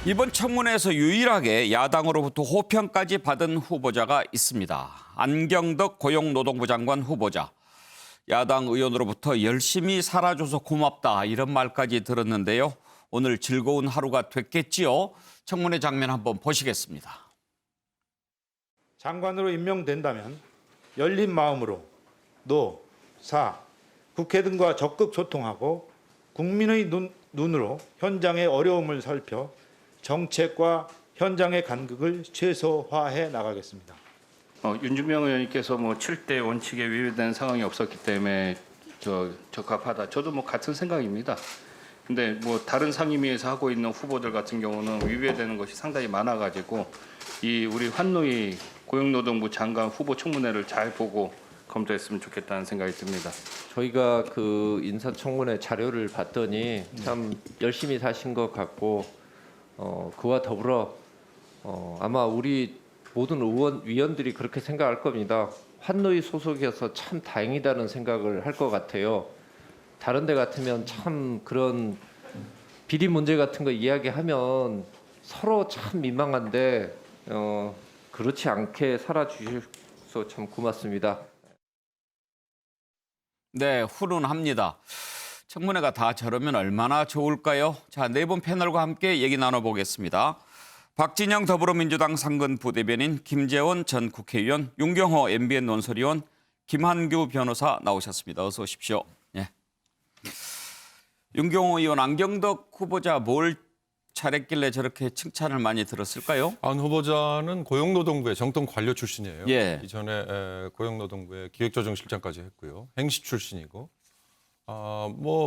이번 청문회에서 유일하게 야당으로부터 호평까지 받은 후보자가 있습니다. 안경덕 고용노동부 장관 후보자. 야당 의원으로부터 열심히 살아줘서 고맙다 이런 말까지 들었는데요. 오늘 즐거운 하루가 됐겠지요. 청문회 장면 한번 보시겠습니다. 장관으로 임명된다면 열린 마음으로 노, 사, 국회 등과 적극 소통하고 국민의 눈으로 현장의 어려움을 살펴 정책과 현장의 간극을 최소화해 나가겠습니다. 윤주명 의원님께서 7대 원칙에 위배되는 상황이 없었기 때문에 적합하다. 저도 같은 생각입니다. 근데 다른 상임위에서 하고 있는 후보들 같은 경우는 위배되는 것이 상당히 많아가지고 우리 환노위 고용노동부 장관 후보 청문회를 잘 보고 검토했으면 좋겠다는 생각이 듭니다. 저희가 그 인사청문회 자료를 봤더니 참 열심히 사신 것 같고 그와 더불어 아마 우리 모든 위원들이 그렇게 생각할 겁니다. 환노위 소속이어서 참 다행이다는 생각을 할 것 같아요. 다른 데 같으면 참 그런 비리 문제 같은 거 이야기하면 서로 참 민망한데 그렇지 않게 살아주셔서 참 고맙습니다. 네, 훈훈합니다. 청문회가 다 저러면 얼마나 좋을까요? 자, 네 분 패널과 함께 얘기 나눠보겠습니다. 박진영 더불어민주당 상근 부대변인, 김재원 전 국회의원, 윤경호 MBN 논설위원, 김한규 변호사 나오셨습니다. 어서 오십시오. 예. 윤경호 의원, 안경덕 후보자 뭘 잘했길래 저렇게 칭찬을 많이 들었을까요? 안 후보자는 고용노동부의 정통 관료 출신이에요. 예. 이전에 고용노동부의 기획조정실장까지 했고요. 행시 출신이고.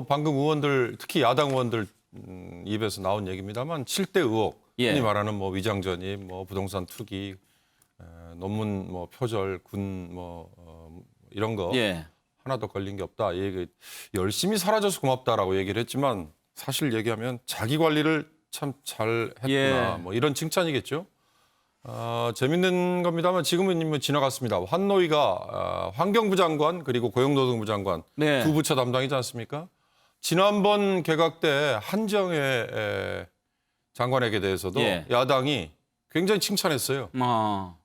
방금 의원들, 특히 야당 의원들 입에서 나온 얘기입니다만 7대 의혹, 예. 흔히 말하는 위장 전입, 부동산 투기, 논문 표절, 군 이런 거 예. 하나도 걸린 게 없다. 이 얘기 열심히 사라져서 고맙다라고 얘기를 했지만 사실 얘기하면 자기 관리를 참 잘했구나. 예. 이런 칭찬이겠죠. 재밌는 겁니다만 지금은 지나갔습니다. 환노위가 환경부 장관 그리고 고용노동부 장관 네. 두 부처 담당이지 않습니까? 지난번 개각 때 한정혜 장관에게 대해서도 예. 야당이 굉장히 칭찬했어요.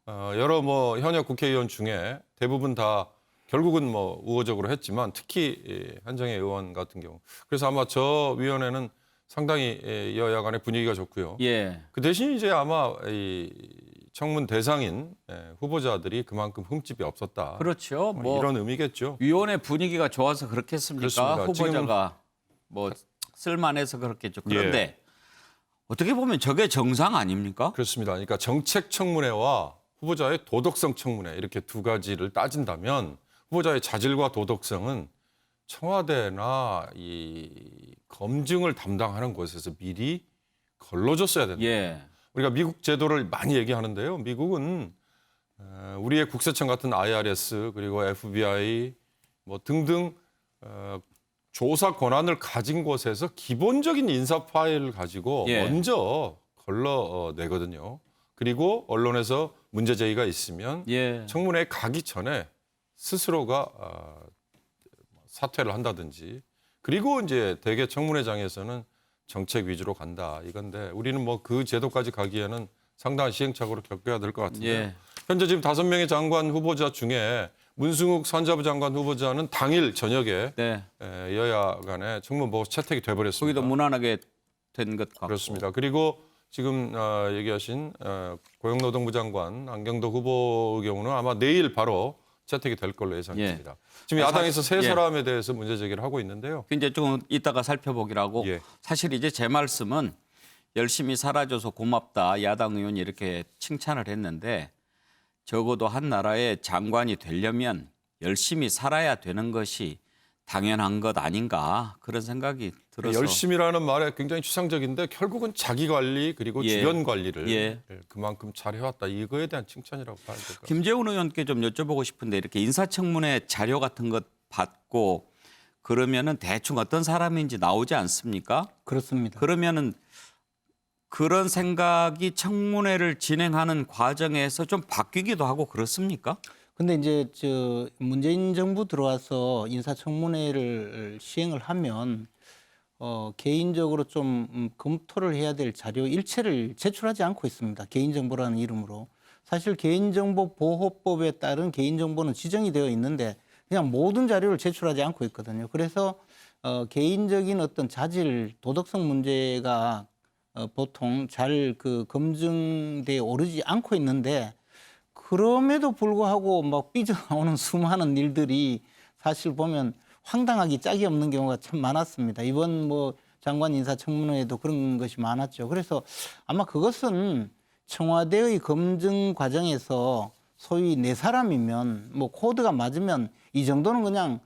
여러 현역 국회의원 중에 대부분 다 결국은 우호적으로 했지만 특히 한정혜 의원 같은 경우. 그래서 아마 저 위원회는 상당히 여야 간의 분위기가 좋고요. 예. 그 대신 이제 아마 이 청문 대상인 후보자들이 그만큼 흠집이 없었다. 그렇죠. 이런 의미겠죠. 위원회 분위기가 좋아서 그렇겠습니까? 그렇습니다. 후보자가 쓸만해서 그렇겠죠. 그런데 어떻게 보면 저게 정상 아닙니까? 그렇습니다. 그러니까 정책 청문회와 후보자의 도덕성 청문회 이렇게 두 가지를 따진다면 후보자의 자질과 도덕성은 청와대나 이 검증을 담당하는 곳에서 미리 걸러줬어야 된다. 예. 우리가 미국 제도를 많이 얘기하는데요. 미국은 우리의 국세청 같은 IRS 그리고 FBI 등등 조사 권한을 가진 곳에서 기본적인 인사 파일을 가지고 먼저 걸러내거든요. 그리고 언론에서 문제 제기가 있으면 청문회에 가기 전에 스스로가 사퇴를 한다든지 그리고 이제 대개 청문회장에서는 정책 위주로 간다 이건데 우리는 그 제도까지 가기에는 상당한 시행착오를 겪어야 될 것 같은데 현재 지금 5명의 장관 후보자 중에 문승욱 산자부 장관 후보자는 당일 저녁에 여야 간에 청문보고서 채택이 돼버렸습니다. 거기도 무난하게 된 것 같고. 그렇습니다. 그리고 지금 얘기하신 고용노동부 장관 안경덕 후보의 경우는 아마 내일 바로 채택이 될 걸로 예상됩니다. 지금 야당에서 세 사람에 대해서 문제 제기를 하고 있는데요. 이제 좀 이따가 살펴보기로 하고 사실 이제 제 말씀은 열심히 살아줘서 고맙다. 야당 의원이 이렇게 칭찬을 했는데 적어도 한 나라의 장관이 되려면 열심히 살아야 되는 것이 당연한 것 아닌가 그런 생각이 들어서. 열심히라는 말에 굉장히 추상적인데 결국은 자기 관리 그리고 주변 관리를 그만큼 잘해왔다. 이거에 대한 칭찬이라고 봐야 될 것 같습니다. 김재원 의원께 좀 여쭤보고 싶은데 이렇게 인사청문회 자료 같은 것 받고 그러면은 대충 어떤 사람인지 나오지 않습니까? 그렇습니다. 그러면은 그런 생각이 청문회를 진행하는 과정에서 좀 바뀌기도 하고 그렇습니까? 근데 이제 문재인 정부 들어와서 인사청문회를 시행을 하면 개인적으로 좀 검토를 해야 될 자료 일체를 제출하지 않고 있습니다. 개인정보라는 이름으로. 사실 개인정보보호법에 따른 개인정보는 지정이 되어 있는데 그냥 모든 자료를 제출하지 않고 있거든요. 그래서 개인적인 어떤 자질, 도덕성 문제가 보통 잘 그 검증돼 오르지 않고 있는데 그럼에도 불구하고 막 삐져나오는 수많은 일들이 사실 보면 황당하기 짝이 없는 경우가 참 많았습니다. 이번 뭐 장관 인사청문회에도 그런 것이 많았죠. 그래서 아마 그것은 청와대의 검증 과정에서 소위 네 사람이면 뭐 코드가 맞으면 이 정도는 그냥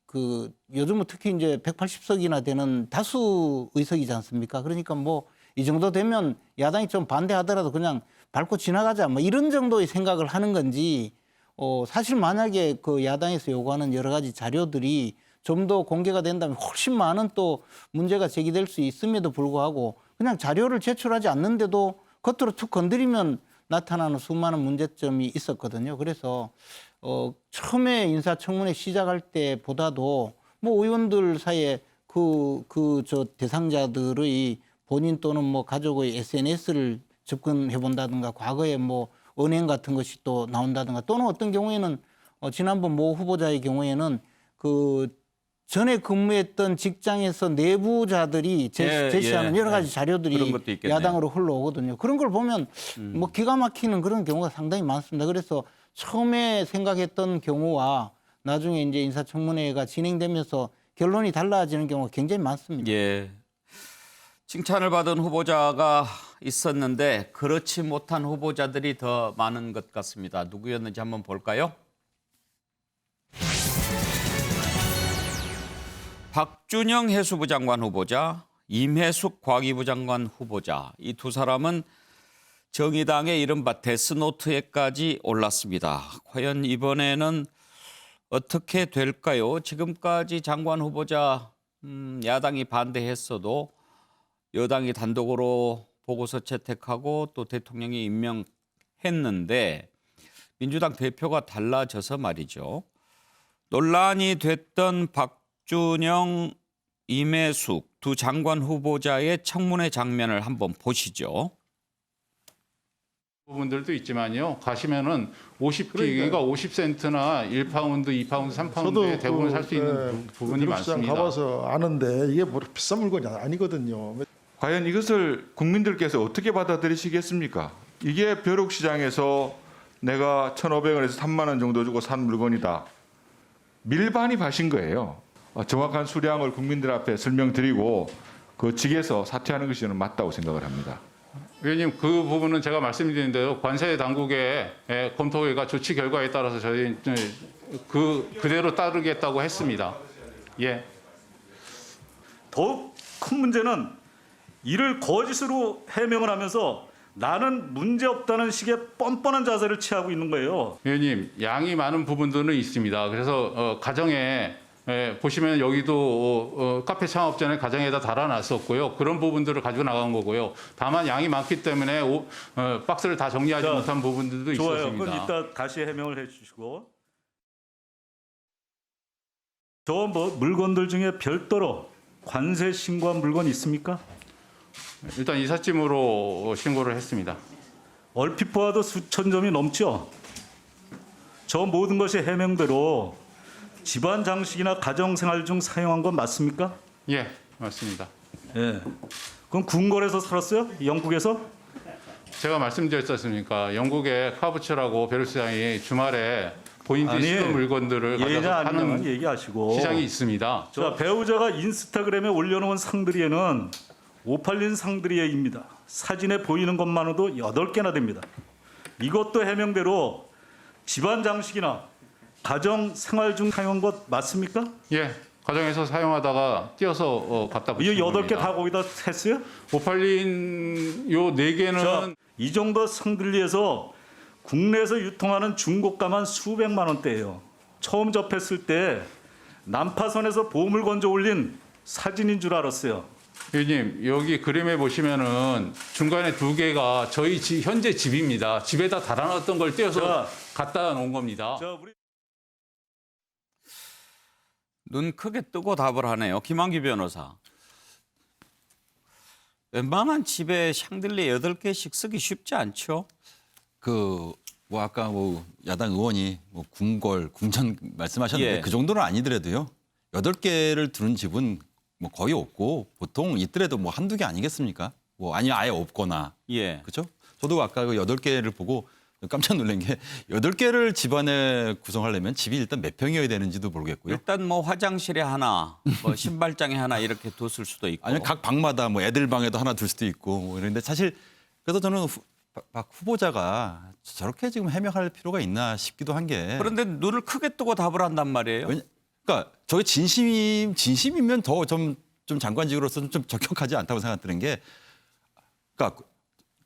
그 요즘은 특히 이제 180석이나 되는 다수 의석이지 않습니까? 그러니까 뭐 이 정도 되면 야당이 좀 반대하더라도 그냥 밟고 지나가자 뭐 이런 정도의 생각을 하는 건지 사실 만약에 그 야당에서 요구하는 여러 가지 자료들이 좀 더 공개가 된다면 훨씬 많은 또 문제가 제기될 수 있음에도 불구하고 그냥 자료를 제출하지 않는데도 겉으로 툭 건드리면 나타나는 수많은 문제점이 있었거든요. 그래서 처음에 인사청문회 시작할 때보다도 뭐 의원들 사이에 저 대상자들의 본인 또는 뭐 가족의 SNS를 접근해 본다든가 과거에 뭐 은행 같은 것이 또 나온다든가 또는 어떤 경우에는 지난번 모 후보자의 경우에는 그 전에 근무했던 직장에서 내부자들이 제시하는 여러 가지 그런 자료들이 것도 있겠네요. 야당으로 흘러오거든요. 그런 걸 보면 뭐 기가 막히는 그런 경우가 상당히 많습니다. 그래서 처음에 생각했던 경우와 나중에 이제 인사청문회가 진행되면서 결론이 달라지는 경우가 굉장히 많습니다. 예. 칭찬을 받은 후보자가 있었는데 그렇지 못한 후보자들이 더 많은 것 같습니다. 누구였는지 한번 볼까요? 박준영 해수부 장관 후보자, 임혜숙 과기부 장관 후보자. 이 두 사람은 정의당의 이른바 데스노트에까지 올랐습니다. 과연 이번에는 어떻게 될까요? 지금까지 장관 후보자 야당이 반대했어도 여당이 단독으로 보고서 채택하고 또 대통령이 임명했는데 민주당 대표가 달라져서 말이죠. 논란이 됐던 박준영, 임혜숙 두 장관 후보자의 청문회 장면을 한번 보시죠. 부분들도 있지만요. 가시면은 50기가 50센트나 1파운드, 2파운드, 3파운드에 대부분 살 수 있는 부분이 미국시장 많습니다. 가봐서 아는데 이게 뭐 비싼 물건이 아니거든요. 과연 이것을 국민들께서 어떻게 받아들이시겠습니까? 이게 벼룩시장에서 내가 1,500원에서 3만 원 정도 주고 산 물건이다. 밀반입하신 거예요. 정확한 수량을 국민들 앞에 설명드리고 그 직에서 사퇴하는 것이 저는 맞다고 생각을 합니다. 의원님, 그 부분은 제가 말씀드린 대로 관세 당국의 검토회가 조치 결과에 따라서 저희 그대로 따르겠다고 했습니다. 예. 더욱 큰 문제는 이를 거짓으로 해명을 하면서 나는 문제 없다는 식의 뻔뻔한 자세를 취하고 있는 거예요. 의원님, 양이 많은 부분들은 있습니다. 그래서 가정에 보시면 여기도 카페 창업 전에 가정에다 달아놨었고요. 그런 부분들을 가지고 나간 거고요. 다만 양이 많기 때문에 박스를 다 정리하지 못한 부분들도 좋아요. 있었습니다. 그건 이따 다시 해명을 해주시고. 저 뭐 물건들 중에 별도로 관세 신고한 물건 있습니까? 일단 이삿짐으로 신고를 했습니다. 얼핏 보아도 수천 점이 넘죠. 저 모든 것이 해명대로 집안 장식이나 가정 생활 중 사용한 건 맞습니까? 예, 맞습니다. 예. 그럼 궁궐에서 살았어요? 영국에서? 제가 말씀드렸지 않습니까? 영국의 카부츠라고 벼룩시장이 주말에 본인들이 쓰는 물건들을 가져서 예냐 파는 아니냐는 얘기하시고. 시장이 있습니다. 자, 배우자가 인스타그램에 올려놓은 상들이에는 오팔린 상들이에입니다. 사진에 보이는 것만으로도 8개나 됩니다. 이것도 해명대로 집안 장식이나 가정 생활 중 사용한 것 맞습니까? 예, 가정에서 사용하다가 띄어서 갖다 이 붙인 8개 겁니다. 다 거기다 했어요? 오팔린 요 4개는 자, 이 정도 상들리에서 국내에서 유통하는 중고가만 수백만 원대예요. 처음 접했을 때 난파선에서 보물 건져 올린 사진인 줄 알았어요. 의원님, 여기 그림에 보시면은 중간에 2개가 저희 현재 집입니다. 집에다 달아놨던 걸 떼어서 자, 갖다 놓은 겁니다. 자, 우리 눈 크게 뜨고 답을 하네요. 김한규 변호사. 웬만한 집에 샹들리에 8개씩 쓰기 쉽지 않죠? 뭐 아까 뭐 야당 의원이 뭐 궁궐, 궁전 말씀하셨는데 예. 그 정도는 아니더라도요. 8개를 두는 집은 뭐 거의 없고 보통 있더라도 뭐 한두 개 아니겠습니까? 뭐 아니면 아예 없거나. 예. 그렇죠? 저도 아까 그 8개를 보고 깜짝 놀란 게 8개를 집안에 구성하려면 집이 일단 몇 평이어야 되는지도 모르겠고요. 일단 뭐 화장실에 하나, 뭐 신발장에 하나 이렇게 뒀을 수도 있고. 아니면 각 방마다 뭐 애들 방에도 하나 둘 수도 있고 뭐 이런데 사실 그래서 저는 박 후보자가 저렇게 지금 해명할 필요가 있나 싶기도 한 게. 그런데 눈을 크게 뜨고 답을 한단 말이에요. 그러니까 저게 진심이면 더 좀 장관직으로서는 좀 적격하지 않다고 생각드는 게, 그러니까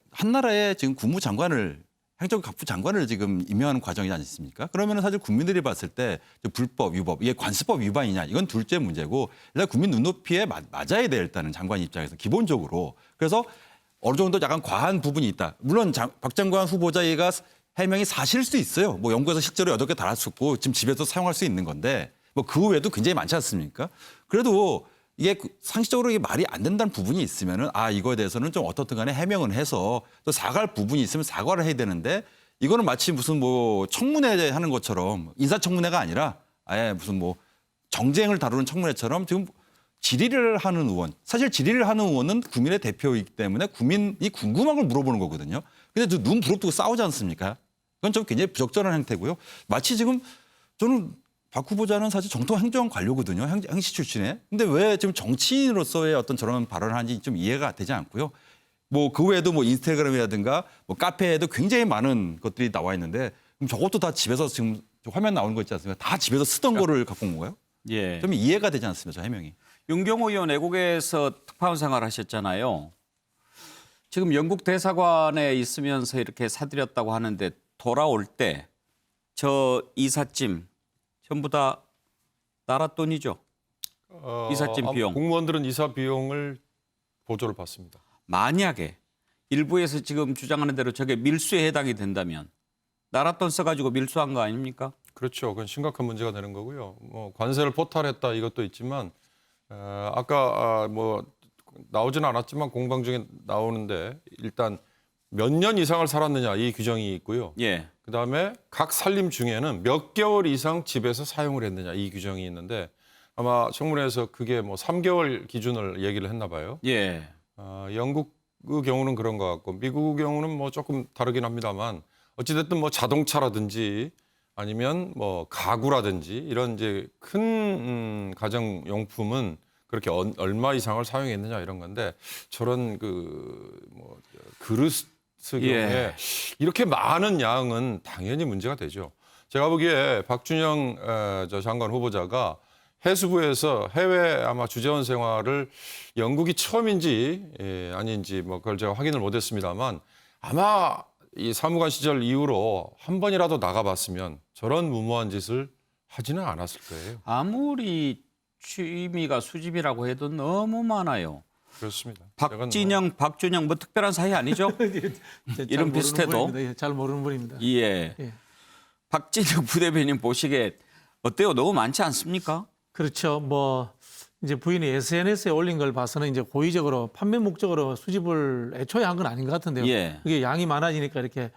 한 나라의 지금 국무장관을 행정각부 장관을 지금 임명하는 과정이지 않습니까? 그러면 사실 국민들이 봤을 때 불법, 위법, 이게 관습법 위반이냐 이건 둘째 문제고 일단 국민 눈높이에 맞아야 돼 일단은 장관 입장에서 기본적으로. 그래서 어느 정도 약간 과한 부분이 있다. 물론 박 장관 후보자가 해명이 사실일 수도 있어요. 뭐 연구에서 실제로 8개 달았었고 지금 집에서 사용할 수 있는 건데 뭐 그 외에도 굉장히 많지 않습니까? 그래도 이게 상식적으로 이게 말이 안 된다는 부분이 있으면은 이거에 대해서는 좀 어떻든 간에 해명은 해서 또 사과할 부분이 있으면 사과를 해야 되는데 이거는 마치 무슨 뭐 청문회 하는 것처럼 인사청문회가 아니라 아예 무슨 뭐 정쟁을 다루는 청문회처럼 지금 질의를 하는 의원. 사실 질의를 하는 의원은 국민의 대표이기 때문에 국민이 궁금한 걸 물어보는 거거든요. 근데 눈 부릅뜨고 싸우지 않습니까? 그건 좀 굉장히 부적절한 행태고요. 마치 지금 저는 박 후보자는 사실 정통 행정관료거든요. 행시 출신에. 근데 왜 지금 정치인으로서의 어떤 저런 발언을 하는지 좀 이해가 되지 않고요. 뭐 그 외에도 뭐 인스타그램이라든가 뭐 카페에도 굉장히 많은 것들이 나와 있는데 그럼 저것도 다 집에서 지금 화면 나오는 거 있지 않습니까? 다 집에서 쓰던 거를 갖고 온 거예요? 예. 좀 이해가 되지 않습니다. 저 해명이. 윤경호 의원 외국에서 특파원 생활하셨잖아요. 지금 영국 대사관에 있으면서 이렇게 사들였다고 하는데 돌아올 때 저 이삿짐 전부 다 나라 돈이죠? 이삿짐 비용. 공무원들은 이사 비용을 보조를 받습니다. 만약에 일부에서 지금 주장하는 대로 저게 밀수에 해당이 된다면 나라 돈 써가지고 밀수한 거 아닙니까? 그렇죠. 그건 심각한 문제가 되는 거고요. 뭐 관세를 포탈했다 이것도 있지만 아까 뭐 나오지는 않았지만 공방 중에 나오는데 일단 몇 년 이상을 살았느냐 이 규정이 있고요. 예. 그다음에 각 살림 중에는 몇 개월 이상 집에서 사용을 했느냐 이 규정이 있는데 아마 청문회에서 그게 뭐 3개월 기준을 얘기를 했나 봐요. 예. 영국의 경우는 그런 것 같고 미국의 경우는 뭐 조금 다르긴 합니다만 어찌됐든 뭐 자동차라든지 아니면 뭐 가구라든지 이런 이제 큰 가정용품은 그렇게 얼마 이상을 사용했느냐 이런 건데 저런 그 뭐 그릇의 경우에 이렇게 많은 양은 당연히 문제가 되죠. 제가 보기에 박준영 저 장관 후보자가 해수부에서 해외 아마 주재원 생활을 영국이 처음인지 아닌지 뭐 그걸 제가 확인을 못했습니다만 아마 이 사무관 시절 이후로 한 번이라도 나가봤으면 저런 무모한 짓을 하지는 않았을 거예요. 아무리 취미가 수집이라고 해도 너무 많아요. 그렇습니다. 박진영, 박준영 뭐 특별한 사이 아니죠? 이름 비슷해도. 잘 모르는 분입니다. 예. 예. 박진영 부대변인 보시기에 어때요? 너무 많지 않습니까? 그렇죠. 뭐 이제 부인이 SNS에 올린 걸 봐서는 이제 고의적으로 판매 목적으로 수집을 애초에 한 건 아닌 것 같은데요. 예. 그게 양이 많아지니까 이렇게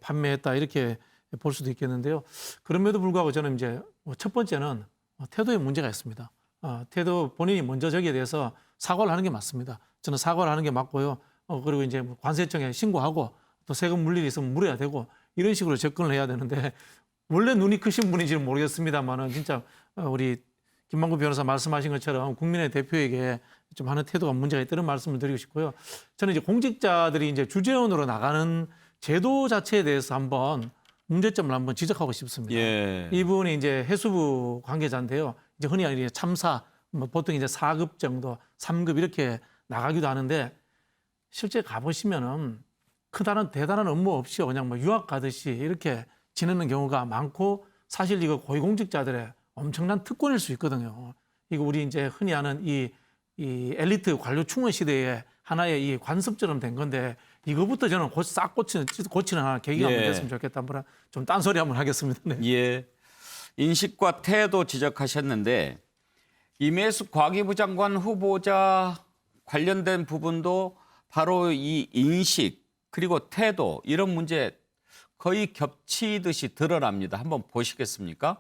판매했다 이렇게 볼 수도 있겠는데요. 그럼에도 불구하고 저는 이제 첫 번째는 태도에 문제가 있습니다. 태도 본인이 먼저 저기에 대해서 사과를 하는 게 맞습니다. 저는 사과를 하는 게 맞고요. 그리고 이제 관세청에 신고하고 또 세금 물일이 있으면 물어야 되고 이런 식으로 접근을 해야 되는데 원래 눈이 크신 분인지는 모르겠습니다만은 진짜 우리 김만구 변호사 말씀하신 것처럼 국민의 대표에게 좀 하는 태도가 문제가 있다는 말씀을 드리고 싶고요. 저는 이제 공직자들이 이제 주재원으로 나가는 제도 자체에 대해서 한번 문제점을 한번 지적하고 싶습니다. 예. 이분이 이제 해수부 관계자인데요. 이제 흔히 이제 참사, 뭐 보통 이제 4급 정도, 3급 이렇게 나가기도 하는데 실제 가보시면은 대단한 업무 없이 그냥 뭐 유학 가듯이 이렇게 지내는 경우가 많고 사실 이거 고위공직자들의 엄청난 특권일 수 있거든요. 이거 우리 이제 흔히 하는 이 엘리트 관료 충원 시대에 하나의 이 관습처럼 된 건데 이거부터 저는 싹 고치는 하나 계기가 한번 됐으면 좋겠다. 한번 좀 딴소리 한번 하겠습니다. 네. 예. 인식과 태도 지적하셨는데 임혜숙 과기부 장관 후보자 관련된 부분도 바로 이 인식 그리고 태도 이런 문제 거의 겹치듯이 드러납니다. 한번 보시겠습니까?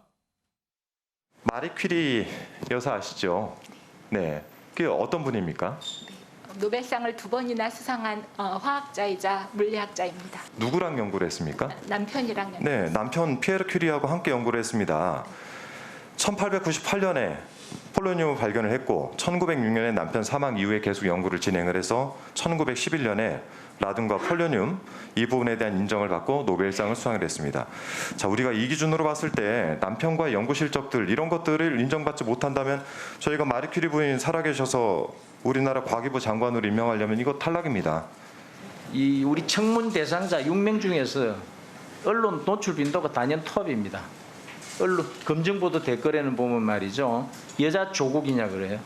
마리 퀴리 여사 아시죠? 네, 그게 어떤 분입니까? 노벨상을 2번이나 수상한 화학자이자 물리학자입니다. 누구랑 연구를 했습니까? 남편이랑 연구. 네, 남편 피에르 큐리하고 함께 연구를 했습니다. 1898년에 폴로늄을 발견을 했고 1906년에 남편 사망 이후에 계속 연구를 진행을 해서 1911년에 라듐과 폴로늄 이 부분에 대한 인정을 받고 노벨상을 수상을 했습니다. 자, 우리가 이 기준으로 봤을 때 남편과의 연구 실적들 이런 것들을 인정받지 못한다면 저희가 마리 퀴리 부인 살아계셔서 우리나라 과기부 장관으로 임명하려면 이거 탈락입니다. 이 우리 청문 대상자 6명 중에서 언론 노출 빈도가 단연 톱입니다. 언론 검증보도 댓글에는 보면 말이죠. 여자 조국이냐 그래요.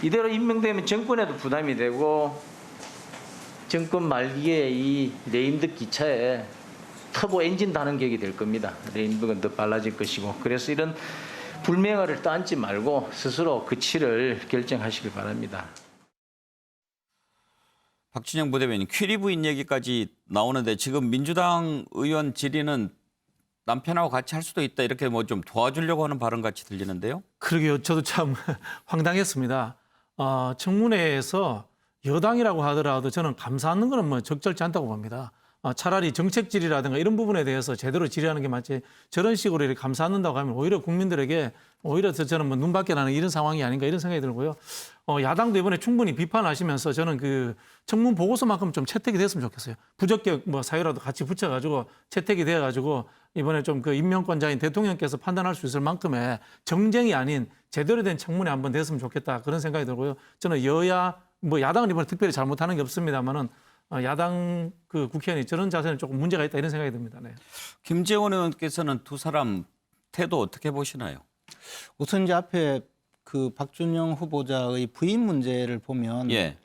이대로 임명되면 정권에도 부담이 되고 정권 말기에 이 레임덕 기차에 터보 엔진 다는 격이 될 겁니다. 레임덕은 더 빨라질 것이고 그래서 이런 불명예를 떠안지 말고 스스로 그치를 결정하시길 바랍니다. 박준영 부대변인 퀴리 부인 얘기까지 나오는데 지금 민주당 의원 질의는 남편하고 같이 할 수도 있다 이렇게 뭐 좀 도와주려고 하는 발언 같이 들리는데요. 그러게요. 저도 참 황당했습니다. 청문회에서 여당이라고 하더라도 저는 감사하는 거는 뭐 적절치 않다고 봅니다. 차라리 정책 질의라든가 이런 부분에 대해서 제대로 질의하는 게 맞지 저런 식으로 이렇게 감사한다고 하면 오히려 국민들에게 오히려 저는 뭐 눈밖에 나는 이런 상황이 아닌가 이런 생각이 들고요. 야당도 이번에 충분히 비판하시면서 저는 그 청문 보고서만큼 좀 채택이 됐으면 좋겠어요. 부적격 뭐 사유라도 같이 붙여가지고 채택이 돼가지고 이번에 좀 그 임명권자인 대통령께서 판단할 수 있을 만큼의 정쟁이 아닌 제대로 된 청문회 한번 됐으면 좋겠다 그런 생각이 들고요. 저는 여야 뭐 야당은 이번에 특별히 잘못하는 게 없습니다만은 야당 그 국회의원이 저런 자세는 조금 문제가 있다 이런 생각이 듭니다. 네. 김재원 의원께서는 두 사람 태도 어떻게 보시나요? 우선 이제 앞에 그 박준영 후보자의 부인 문제를 보면 예.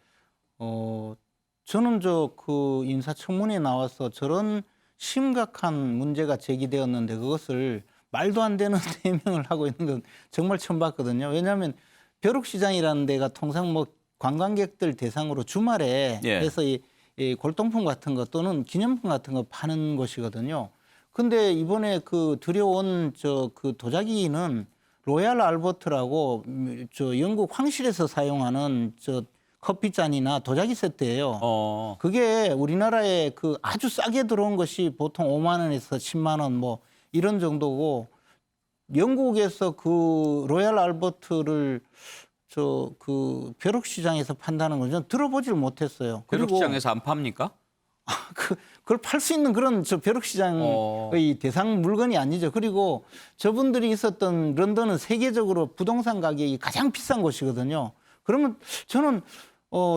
저는 저 그 인사청문회에 나와서 저런 심각한 문제가 제기되었는데 그것을 말도 안 되는 해명을 하고 있는 건 정말 처음 봤거든요. 왜냐하면 벼룩시장이라는 데가 통상 뭐 관광객들 대상으로 주말에 예. 해서 이 골동품 같은 거 또는 기념품 같은 거 파는 곳이거든요. 근데 이번에 그 들여온 저 그 도자기는 로얄 알버트라고 저 영국 황실에서 사용하는 저 커피잔이나 도자기 세트예요. 그게 우리나라에 그 아주 싸게 들어온 것이 보통 5만 원에서 10만 원 뭐 이런 정도고 영국에서 그 로얄 알버트를 저 그 벼룩시장에서 판다는 건 저는 들어보질 못했어요. 벼룩시장에서 안 팝니까? 그걸 팔 수 있는 그런 저 벼룩시장의 대상 물건이 아니죠. 그리고 저분들이 있었던 런던은 세계적으로 부동산 가격이 가장 비싼 곳이거든요. 그러면 저는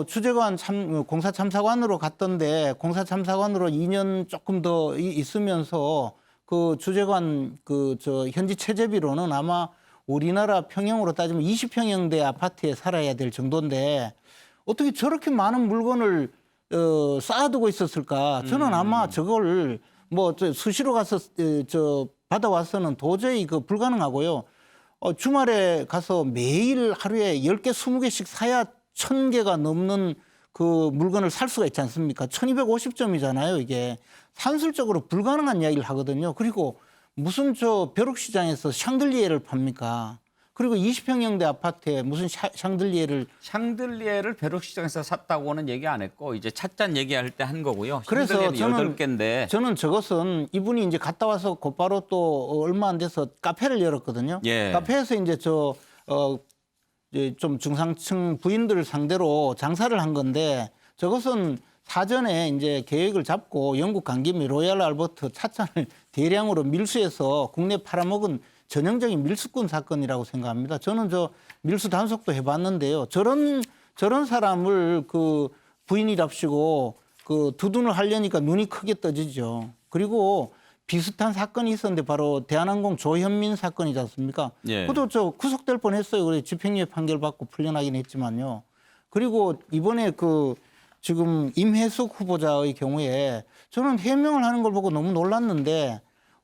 주재관 공사참사관으로 갔던데 공사참사관으로 2년 조금 더 있으면서 그 주재관 그 저 현지 체제비로는 아마 우리나라 평형으로 따지면 20평형대 아파트에 살아야 될 정도인데 어떻게 저렇게 많은 물건을 쌓아두고 있었을까? 저는 아마 저걸 뭐 수시로 가서 저 받아와서는 도저히 그 불가능하고요. 주말에 가서 매일 하루에 10개, 20개씩 사야 1000개가 넘는 그 물건을 살 수가 있지 않습니까? 1250점이잖아요, 이게. 산술적으로 불가능한 이야기를 하거든요. 그리고 무슨 저 벼룩시장에서 샹들리에를 팝니까? 그리고 20평형대 아파트에 무슨 샹들리에를 벼룩시장에서 샀다고는 얘기 안 했고 이제 찻잔 얘기할 때 한 거고요. 그래서 저는 8개인데 저는 저것은 이분이 이제 갔다 와서 곧바로 또 얼마 안 돼서 카페를 열었거든요. 예. 카페에서 이제 이제 좀 중상층 부인들을 상대로 장사를 한 건데 저것은 사전에 이제 계획을 잡고 영국 간 김에 로얄 알버트 찻잔을 대량으로 밀수해서 국내 팔아먹은 전형적인 밀수꾼 사건이라고 생각합니다. 저는 저 밀수 단속도 해봤는데요. 저런 사람을 그 부인이랍시고 그 두둔을 하려니까 눈이 크게 떠지죠. 그리고 비슷한 사건이 있었는데 바로 대한항공 조현민 사건이지 않습니까? 예. 그것도 저 구속될 뻔했어요. 그래 집행유예 판결 받고 풀려나긴 했지만요. 그리고 이번에 그 지금 임혜숙 후보자의 경우에 저는 해명을 하는 걸 보고 너무 놀랐는데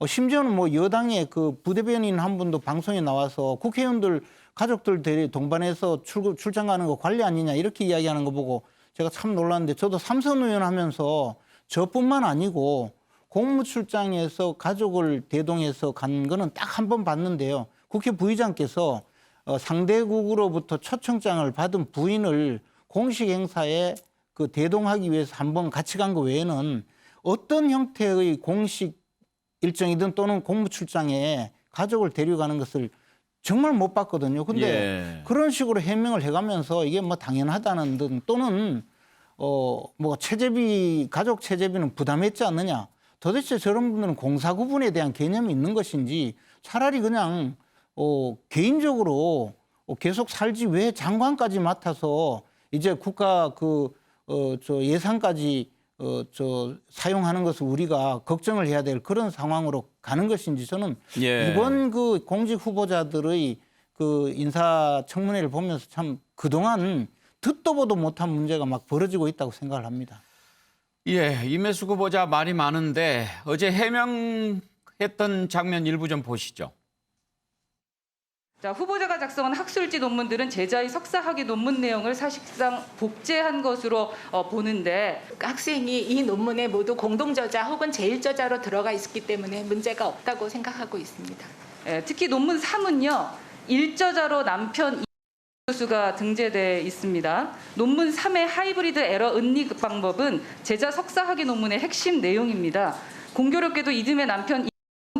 심지어는 뭐 여당의 그 부대변인 한 분도 방송에 나와서 국회의원들 가족들 동반해서 출장 가는 거 관리 아니냐 이렇게 이야기하는 거 보고 제가 참 놀랐는데 저도 삼선 의원 하면서 저뿐만 아니고 공무출장에서 가족을 대동해서 간 거는 딱 한 번 봤는데요. 국회 부의장께서 상대국으로부터 초청장을 받은 부인을 공식 행사에 그 대동하기 위해서 한 번 같이 간 거 외에는 어떤 형태의 공식 일정이든 또는 공무출장에 가족을 데려가는 것을 정말 못 봤거든요. 근데 그런 식으로 해명을 해가면서 이게 뭐 당연하다는 등 또는 뭐 체재비 가족 체재비는 부담했지 않느냐. 도대체 저런 분들은 공사 구분에 대한 개념이 있는 것인지 차라리 그냥 개인적으로 계속 살지 왜 장관까지 맡아서 이제 국가 저 예산까지 사용하는 것을 우리가 걱정을 해야 될 그런 상황으로 가는 것인지 저는 이번 그 공직 후보자들의 그 인사청문회를 보면서 참 그동안 듣도 보도 못한 문제가 막 벌어지고 있다고 생각을 합니다. 예, 임혜숙 후보자 말이 많은데 어제 해명했던 장면 일부 좀 보시죠. 자, 후보자가 작성한 학술지 논문들은 제자의 석사학위 논문 내용을 사실상 복제한 것으로 보는데 학생이 이 논문에 모두 공동저자 혹은 제1저자로 들어가 있기 때문에 문제가 없다고 생각하고 있습니다. 특히 논문 3은요. 1저자로 남편 교수가 등재돼 있습니다. 논문 3의 하이브리드 에러 은리 방법은 제자 석사학위 논문의 핵심 내용입니다. 공교롭게도 이듬해 남편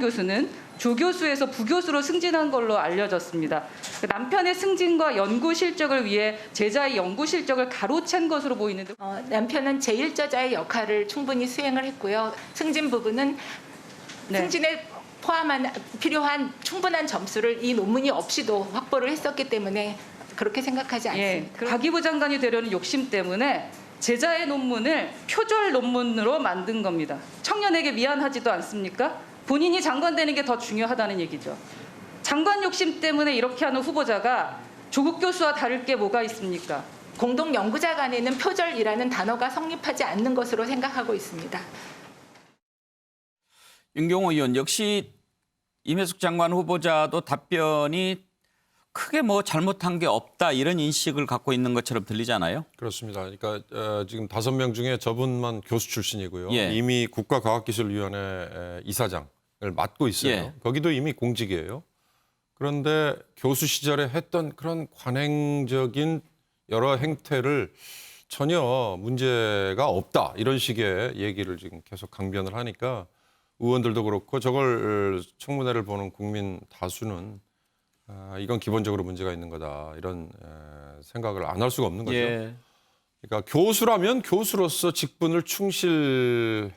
교수는 조교수에서 부교수로 승진한 걸로 알려졌습니다. 남편의 승진과 연구 실적을 위해 제자의 연구 실적을 가로챈 것으로 보이는데 남편은 제1저자의 역할을 충분히 수행을 했고요. 승진 부분은 승진에 포함한 필요한 충분한 점수를 이 논문이 없이도 확보를 했었기 때문에 그렇게 생각하지 않습니다. 과기부 장관이 되려는 욕심 때문에 제자의 논문을 표절 논문으로 만든 겁니다. 청년에게 미안하지도 않습니까? 본인이 장관 되는 게 더 중요하다는 얘기죠. 장관 욕심 때문에 이렇게 하는 후보자가 조국 교수와 다를 게 뭐가 있습니까? 공동 연구자 간에는 표절이라는 단어가 성립하지 않는 것으로 생각하고 있습니다. 윤경호 의원 역시 임혜숙 장관 후보자도 답변이 크게 뭐 잘못한 게 없다 이런 인식을 갖고 있는 것처럼 들리잖아요. 그렇습니다. 그러니까 지금 5명 중에 저분만 교수 출신이고요. 예. 이미 국가과학기술위원회 이사장을 맡고 있어요. 예. 거기도 이미 공직이에요. 그런데 교수 시절에 했던 그런 관행적인 여러 행태를 전혀 문제가 없다 이런 식의 얘기를 지금 계속 강변을 하니까 의원들도 그렇고 저걸 청문회를 보는 국민 다수는 이건 기본적으로 문제가 있는 거다 이런 생각을 안 할 수가 없는 거죠. 예. 그러니까 교수라면 교수로서 직분을 충실했다면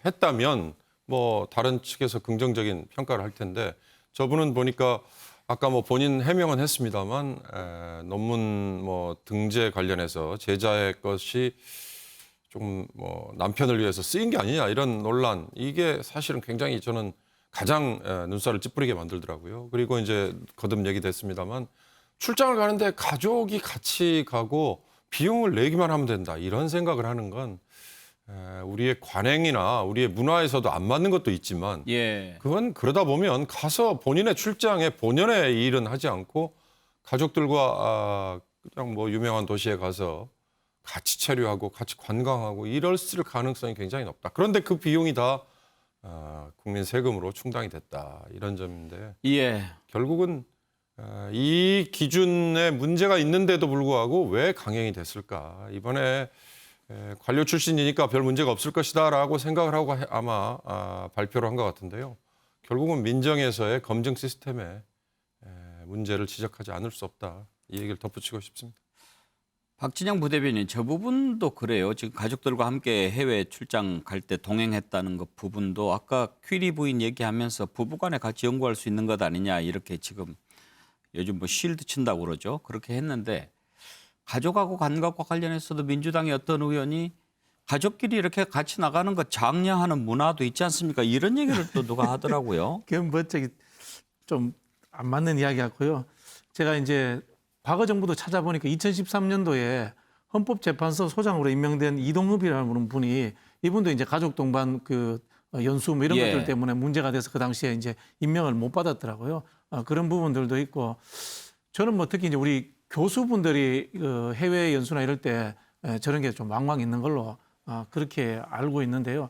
뭐 다른 측에서 긍정적인 평가를 할 텐데 저분은 보니까 아까 뭐 본인 해명은 했습니다만 논문 뭐 등재 관련해서 제자의 것이 좀 뭐 남편을 위해서 쓰인 게 아니냐 이런 논란 이게 사실은 굉장히 저는 가장 눈살을 찌푸리게 만들더라고요. 그리고 이제 거듭 얘기됐습니다만 출장을 가는데 가족이 같이 가고 비용을 내기만 하면 된다 이런 생각을 하는 건 우리의 관행이나 우리의 문화에서도 안 맞는 것도 있지만 그건 그러다 보면 가서 본인의 출장에 본연의 일은 하지 않고 가족들과 그냥 뭐 유명한 도시에 가서 같이 체류하고 같이 관광하고 이럴 가능성이 굉장히 높다. 그런데 그 비용이 다 국민 세금으로 충당이 됐다 이런 점인데 결국은 이 기준에 문제가 있는데도 불구하고 왜 강행이 됐을까? 이번에 관료 출신이니까 별 문제가 없을 것이다라고 생각을 하고 아마 발표를 한 것 같은데요. 결국은 민정에서의 검증 시스템에 문제를 지적하지 않을 수 없다. 이 얘기를 덧붙이고 싶습니다. 박진영 부대변인 저 부분도 그래요. 지금 가족들과 함께 해외 출장 갈 때 동행했다는 것 부분도 아까 퀴리 부인 얘기하면서 부부간에 같이 연구할 수 있는 것 아니냐 이렇게 지금 요즘 뭐 쉴드 친다고 그러죠. 그렇게 했는데 가족하고 간 것과 관련해서도 민주당의 어떤 의원이 가족끼리 이렇게 같이 나가는 거 장려하는 문화도 있지 않습니까? 이런 얘기를 또 누가 하더라고요. 그건 뭐 저기 좀 안 맞는 이야기 같고요. 제가 이제 과거 정부도 찾아보니까 2013년도에 헌법재판소 소장으로 임명된 이동흡이라는 분이 이분도 이제 가족 동반 그 연수 뭐 이런 예. 것들 때문에 문제가 돼서 그 당시에 이제 임명을 못 받았더라고요. 그런 부분들도 있고 저는 뭐 특히 이제 우리 교수분들이 해외 연수나 이럴 때 저런 게 좀 왕왕 있는 걸로 그렇게 알고 있는데요.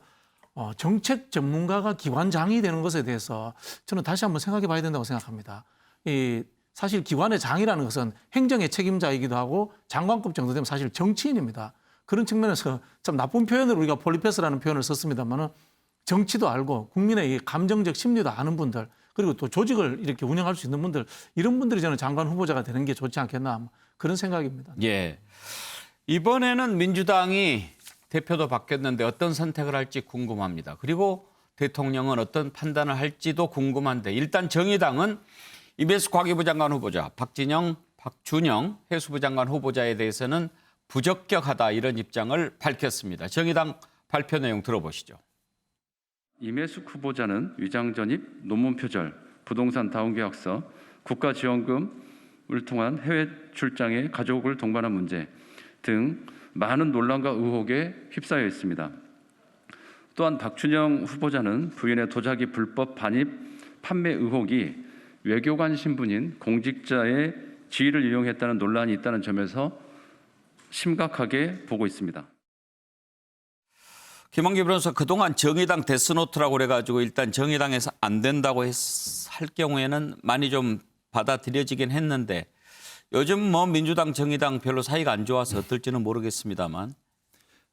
정책 전문가가 기관장이 되는 것에 대해서 저는 다시 한번 생각해 봐야 된다고 생각합니다. 사실 기관의 장이라는 것은 행정의 책임자이기도 하고 장관급 정도 되면 사실 정치인입니다. 그런 측면에서 참 나쁜 표현을 우리가 폴리페스라는 표현을 썼습니다만은 정치도 알고 국민의 이 감정적 심리도 아는 분들 그리고 또 조직을 이렇게 운영할 수 있는 분들 이런 분들이 저는 장관 후보자가 되는 게 좋지 않겠나 그런 생각입니다. 예. 이번에는 민주당이 대표도 바뀌었는데 어떤 선택을 할지 궁금합니다. 그리고 대통령은 어떤 판단을 할지도 궁금한데 일단 정의당은 이베스 과기부 장관 후보자, 박준영 해수부 장관 후보자에 대해서는 부적격하다 이런 입장을 밝혔습니다. 정의당 발표 내용 들어보시죠. 임혜숙 후보자는 위장 전입, 논문 표절, 부동산 다운 계약서, 국가지원금을 통한 해외 출장에 가족을 동반한 문제 등 많은 논란과 의혹에 휩싸여 있습니다. 또한 박준영 후보자는 부인의 도자기 불법 반입 판매 의혹이 외교관 신분인 공직자의 지위를 이용했다는 논란이 있다는 점에서 심각하게 보고 있습니다. 김한기 변호사 그동안 정의당 데스노트라고 그래가지고 일단 정의당에서 안 된다고 할 경우에는 많이 좀 받아들여지긴 했는데 요즘 뭐 민주당 정의당 별로 사이가 안 좋아서 어떨지는 모르겠습니다만.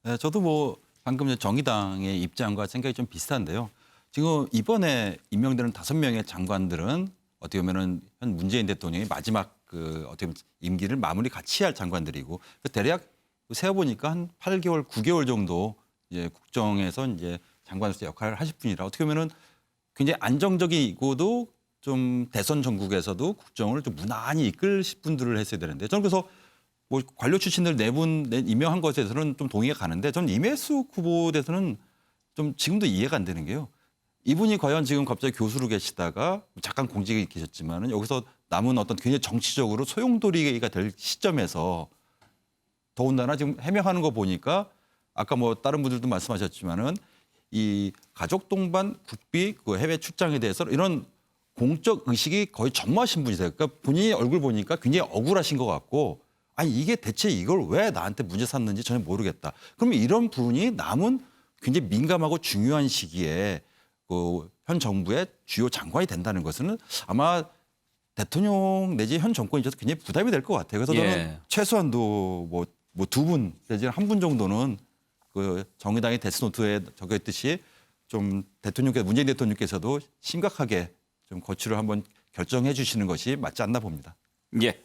네, 저도 뭐 방금 정의당의 입장과 생각이 좀 비슷한데요. 지금 이번에 임명되는 5명의 장관들은 어떻게 보면은 현 문재인 대통령이 마지막 어떻게 보면 임기를 마무리 같이 할 장관들이고 대략 세어보니까 한 8개월, 9개월 정도 이제 국정에서 이제 장관으로서 역할을 하실 분이라 어떻게 보면은 굉장히 안정적이고도 좀 대선 전국에서도 국정을 좀 무난히 이끌실 분들을 했어야 되는데 저는 그래서 뭐 관료 출신들 4분 임명한 것에 대해서는 좀 동의가 가는데 저는 임혜숙 후보에 대해서는 좀 지금도 이해가 안 되는 게요. 이분이 과연 지금 갑자기 교수로 계시다가 잠깐 공직에 계셨지만은 여기서 남은 어떤 굉장히 정치적으로 소용돌이가 될 시점에서 더군다나 지금 해명하는 거 보니까 아까 뭐 다른 분들도 말씀하셨지만은 이 가족 동반 국비 그 해외 출장에 대해서 이런 공적 의식이 거의 전무하신 분이세요. 그러니까 본인의 얼굴 보니까 굉장히 억울하신 것 같고 아니 이게 대체 이걸 왜 나한테 문제 삼는지 전혀 모르겠다. 그러면 이런 분이 남은 굉장히 민감하고 중요한 시기에 현 정부의 주요 장관이 된다는 것은 아마 대통령 내지 현 정권에 있어서 굉장히 부담이 될 것 같아요. 그래서 저는 최소한도 뭐 2분 내지 1분 정도는 그 정의당의 데스노트에 적혀있듯이 좀 대통령께서 문재인 대통령께서도 심각하게 좀 거취를 한번 결정해 주시는 것이 맞지 않나 봅니다. 예.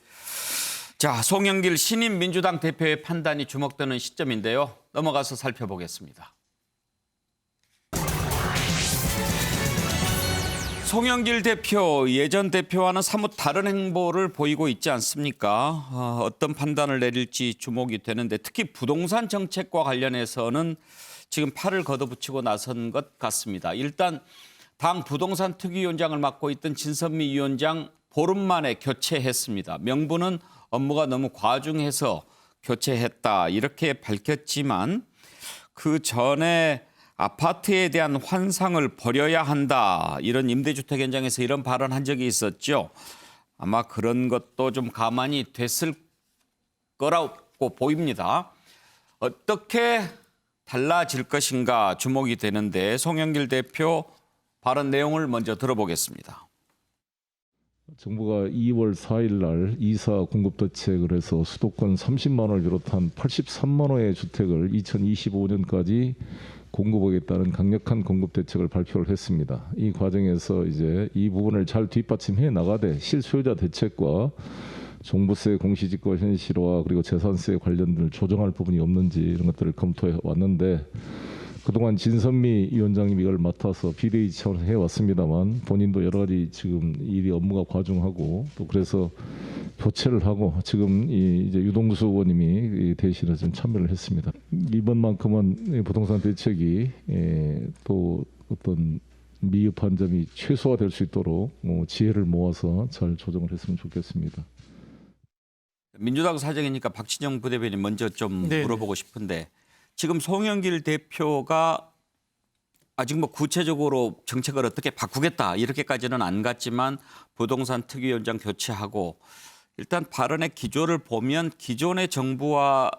자, 송영길 신임 민주당 대표의 판단이 주목되는 시점인데요. 넘어가서 살펴보겠습니다. 송영길 대표, 예전 대표와는 사뭇 다른 행보를 보이고 있지 않습니까? 어떤 판단을 내릴지 주목이 되는데 특히 부동산 정책과 관련해서는 지금 팔을 걷어붙이고 나선 것 같습니다. 일단 당 부동산 특위위원장을 맡고 있던 진선미 위원장 보름 만에 교체했습니다. 명분은 업무가 너무 과중해서 교체했다 이렇게 밝혔지만 그 전에 아파트에 대한 환상을 버려야 한다. 이런 임대주택 현장에서 이런 발언한 적이 있었죠. 아마 그런 것도 좀 가만히 됐을 거라고 보입니다. 어떻게 달라질 것인가 주목이 되는데 송영길 대표 발언 내용을 먼저 들어보겠습니다. 정부가 2월 4일 날 이사 공급 대책을 해서 수도권 30만 원을 비롯한 83만 호의 주택을 2025년까지 공급하겠다는 강력한 공급 대책을 발표를 했습니다. 이 과정에서 이제 이 부분을 잘 뒷받침해 나가되 실소유자 대책과 종부세 공시지가 현실화 그리고 재산세 관련들 조정할 부분이 없는지 이런 것들을 검토해 왔는데 그동안 진선미 위원장님이 이걸 맡아서 비대위 차원에서 해왔습니다만 본인도 여러 가지 지금 일이 업무가 과중하고 또 그래서 교체를 하고 지금 이제 유동수 의원님이 대신해서 좀 참여를 했습니다. 이번만큼은 부동산 대책이 또 어떤 미흡한 점이 최소화될 수 있도록 지혜를 모아서 잘 조정을 했으면 좋겠습니다. 민주당 사정이니까 박진영 부대변인 먼저 좀 물어보고 싶은데 지금 송영길 대표가 아직 뭐 구체적으로 정책을 어떻게 바꾸겠다 이렇게까지는 안 갔지만 부동산 특위위원장 교체하고 일단 발언의 기조를 보면 기존의 정부와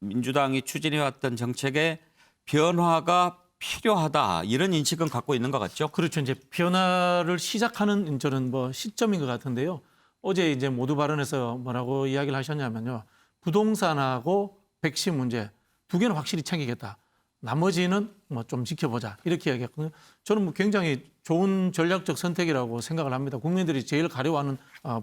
민주당이 추진해왔던 정책의 변화가 필요하다 이런 인식은 갖고 있는 것 같죠? 그렇죠. 이제 변화를 시작하는 저는 뭐 시점인 것 같은데요. 어제 이제 모두 발언에서 뭐라고 이야기를 하셨냐면요. 부동산하고 백신 문제 두 개는 확실히 챙기겠다. 나머지는 뭐 좀 지켜보자 이렇게 이야기했거든요. 저는 뭐 굉장히 좋은 전략적 선택이라고 생각을 합니다. 국민들이 제일 가려워하는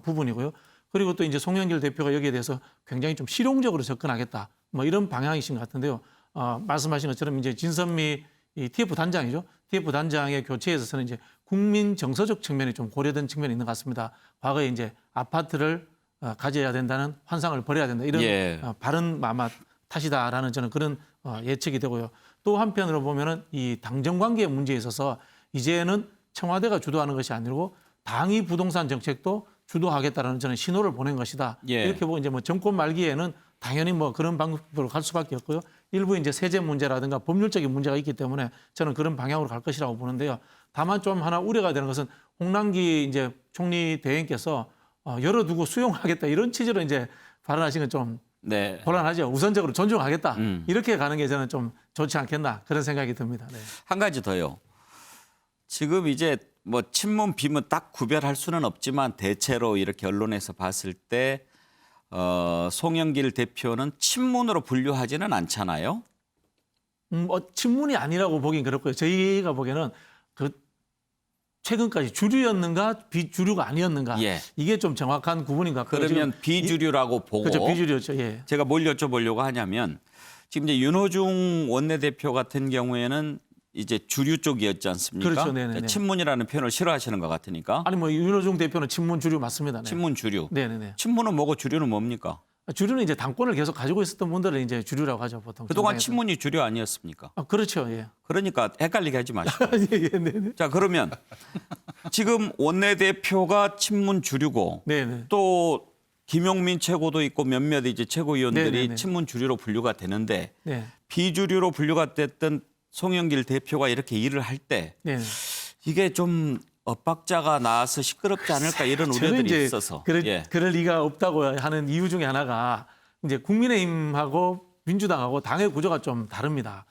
부분이고요. 그리고 또 이제 송영길 대표가 여기에 대해서 굉장히 좀 실용적으로 접근하겠다. 뭐 이런 방향이신 것 같은데요. 말씀하신 것처럼 이제 진선미 이 TF 단장이죠. TF 단장의 교체에 있어서는 이제 국민 정서적 측면이 좀 고려된 측면이 있는 것 같습니다. 과거에 이제 아파트를 가져야 된다는 환상을 버려야 된다 이런 바른 아마 탓이다라는 저는 그런 예측이 되고요. 또 한편으로 보면은 이 당정 관계의 문제에 있어서 이제는 청와대가 주도하는 것이 아니고 당이 부동산 정책도 주도하겠다라는 저는 신호를 보낸 것이다. 이렇게 보고 이제 뭐 정권 말기에는 당연히 뭐 그런 방법으로 갈 수밖에 없고요. 일부 이제 세제 문제라든가 법률적인 문제가 있기 때문에 저는 그런 방향으로 갈 것이라고 보는데요. 다만 좀 하나 우려가 되는 것은 홍남기 이제 총리 대행께서 열어두고 수용하겠다 이런 취지로 이제 발언하신 건 좀 곤란하죠. 우선적으로 존중하겠다 이렇게 가는 게 저는 좀 좋지 않겠나 그런 생각이 듭니다. 네. 한 가지 더요. 지금 이제 뭐 친문 비문 딱 구별할 수는 없지만 대체로 이렇게 언론에서 봤을 때 송영길 대표는 친문으로 분류하지는 않잖아요. 친문이 아니라고 보긴 그렇고요. 저희가 보기에는 그 최근까지 주류였는가 비주류가 아니었는가 이게 좀 정확한 구분인 것 같고요. 그러면 비주류라고 보고 그렇죠. 비주류였죠. 예. 제가 뭘 여쭤보려고 하냐면 지금 이제 윤호중 원내대표 같은 경우에는 이제 주류 쪽이었지 않습니까? 그렇죠. 네네네. 친문이라는 표현을 싫어하시는 것 같으니까. 아니 뭐 윤호중 대표는 친문 주류 맞습니다. 네. 친문 주류. 네네네. 친문은 뭐고 주류는 뭡니까? 주류는 이제 당권을 계속 가지고 있었던 분들을 이제 주류라고 하죠 보통. 그동안 정당에서. 친문이 주류 아니었습니까? 그렇죠. 예. 그러니까 헷갈리게 하지 마시고. 예, 네네. 자 그러면 지금 원내대표가 친문 주류고 네네. 또 김용민 최고도 있고 몇몇 이제 최고위원들이 네네네. 친문 주류로 분류가 되는데 네. 비주류로 분류가 됐던 송영길 대표가 이렇게 일을 할 때 네. 이게 좀 엇박자가 나와서 시끄럽지 않을까 이런 우려들이 있어서 그럴 리가 없다고 하는 이유 중에 하나가 이제 국민의힘하고 민주당하고 당의 구조가 좀 다릅니다.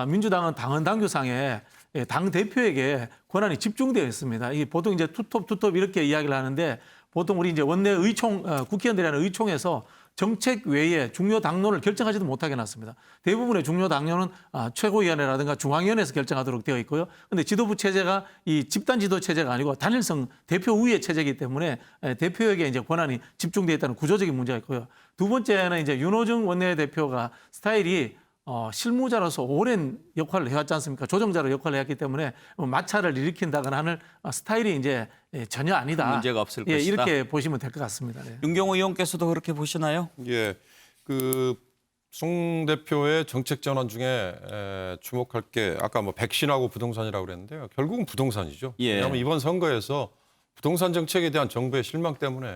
민주당은 당헌 당규상에 당 대표에게 권한이 집중되어 있습니다. 이 보통 이제 투톱 이렇게 이야기를 하는데 보통 우리 이제 원내 의총 국회의원들이 하는 의총에서 정책 외에 중요 당론을 결정하지도 못하게 놨습니다. 대부분의 중요 당론은 최고위원회라든가 중앙위원회에서 결정하도록 되어 있고요. 그런데 지도부 체제가 이 집단 지도 체제가 아니고 단일성 대표 우위의 체제이기 때문에 대표에게 이제 권한이 집중되어 있다는 구조적인 문제가 있고요. 두 번째는 이제 윤호중 원내대표가 스타일이 실무자로서 오랜 역할을 해왔지 않습니까? 조정자로 역할을 했기 때문에 마찰을 일으킨다거나 하는 스타일이 이제 전혀 아니다. 문제가 없을 것이다. 이렇게 보시면 될 것 같습니다. 네. 윤경호 의원께서도 그렇게 보시나요? 예, 송 대표의 정책 전환 중에 주목할 게 아까 뭐 백신하고 부동산이라고 그랬는데요. 결국은 부동산이죠. 왜냐하면 이번 선거에서 부동산 정책에 대한 정부의 실망 때문에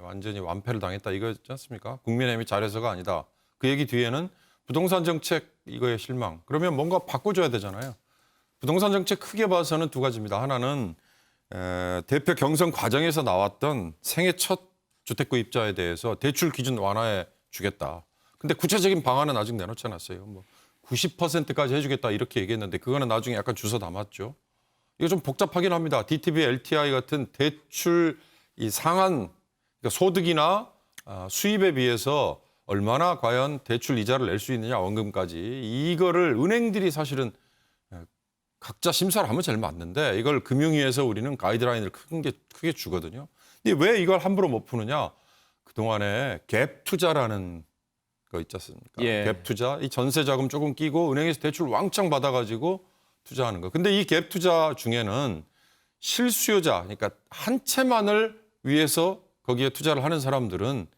완전히 완패를 당했다 이거였지 않습니까? 국민의힘이 잘해서가 아니다. 그 얘기 뒤에는 부동산 정책 이거에 실망. 그러면 뭔가 바꿔줘야 되잖아요. 부동산 정책 크게 봐서는 두 가지입니다. 하나는 대표 경선 과정에서 나왔던 생애 첫 주택 구입자에 대해서 대출 기준 완화해 주겠다. 근데 구체적인 방안은 아직 내놓지 않았어요. 뭐 90%까지 해주겠다 이렇게 얘기했는데 그거는 나중에 약간 주워 담았죠. 이거 좀 복잡하긴 합니다. DTB, LTI 같은 대출 이 상한 그러니까 소득이나 수입에 비해서 얼마나 과연 대출 이자를 낼 수 있느냐 원금까지 이거를 은행들이 사실은 각자 심사를 하면 제일 맞는데 이걸 금융위에서 우리는 가이드라인을 크게 주거든요. 근데 왜 이걸 함부로 못 푸느냐? 그동안에 갭 투자라는 거 있지 않습니까? 갭 투자, 이 전세 자금 조금 끼고 은행에서 대출 왕창 받아가지고 투자하는 거. 근데 이 갭 투자 중에는 실수요자, 그러니까 한 채만을 위해서 거기에 투자를 하는 사람들은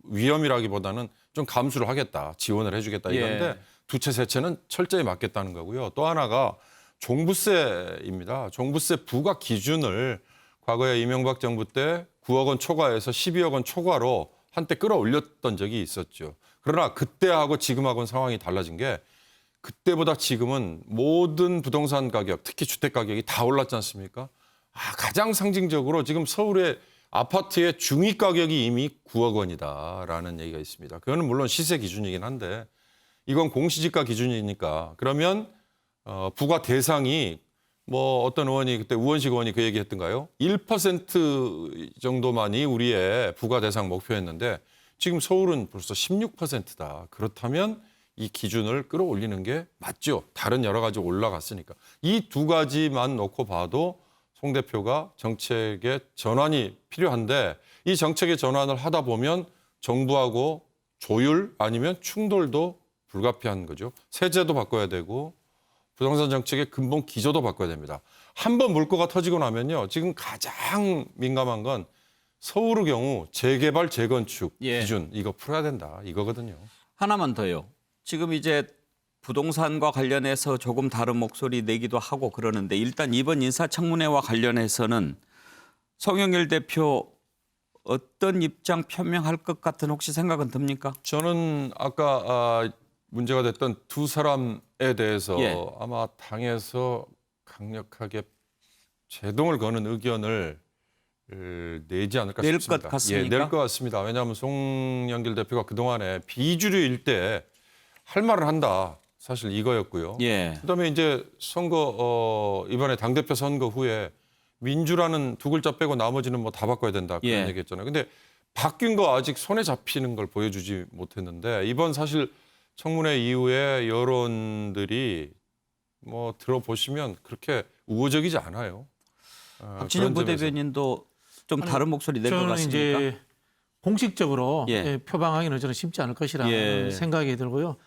위험이라기보다는 좀 감수를 하겠다, 지원을 해주겠다 이건데 두 채, 세 채는 철저히 막겠다는 거고요. 또 하나가 종부세입니다. 종부세 부과 기준을 과거에 이명박 정부 때 9억 원 초과해서 12억 원 초과로 한때 끌어올렸던 적이 있었죠. 그러나 그때하고 지금하고는 상황이 달라진 게 그때보다 지금은 모든 부동산 가격, 특히 주택 가격이 다 올랐지 않습니까? 가장 상징적으로 지금 서울의 아파트의 중위 가격이 이미 9억 원이다라는 얘기가 있습니다. 그거는 물론 시세 기준이긴 한데 이건 공시지가 기준이니까 그러면 부과 대상이 뭐 어떤 의원이 그때 우원식 의원이 그 얘기했던가요? 1% 정도만이 우리의 부과 대상 목표였는데 지금 서울은 벌써 16%다. 그렇다면 이 기준을 끌어올리는 게 맞죠. 다른 여러 가지 올라갔으니까. 이 두 가지만 놓고 봐도 송 대표가 정책의 전환이 필요한데 이 정책의 전환을 하다 보면 정부하고 조율 아니면 충돌도 불가피한 거죠. 세제도 바꿔야 되고 부동산 정책의 근본 기조도 바꿔야 됩니다. 한번 물꼬가 터지고 나면요. 지금 가장 민감한 건 서울의 경우 재개발, 재건축 기준 이거 풀어야 된다 이거거든요. 하나만 더요. 지금 이제 부동산과 관련해서 조금 다른 목소리 내기도 하고 그러는데 일단 이번 인사청문회와 관련해서는 송영길 대표 어떤 입장 표명할 것 같은 혹시 생각은 듭니까? 저는 아까 문제가 됐던 두 사람에 대해서 아마 당에서 강력하게 제동을 거는 의견을 내지 않을까 낼 싶습니다. 것 같습니까? 낼 것 같습니다. 왜냐하면 송영길 대표가 그동안에 비주류일 때 할 말을 한다. 사실 이거였고요. 그다음에 이제 선거 이번에 당대표 선거 후에 민주라는 두 글자 빼고 나머지는 뭐 다 바꿔야 된다 그런 얘기했잖아요. 근데 바뀐 거 아직 손에 잡히는 걸 보여주지 못했는데 이번 사실 청문회 이후에 여론들이 뭐 들어보시면 그렇게 우호적이지 않아요. 박진영 부대변인도 좀 다른 목소리 낼 것 같습니까? 저는 이제 공식적으로 표방하기는 저는 쉽지 않을 것이라는 생각이 들고요.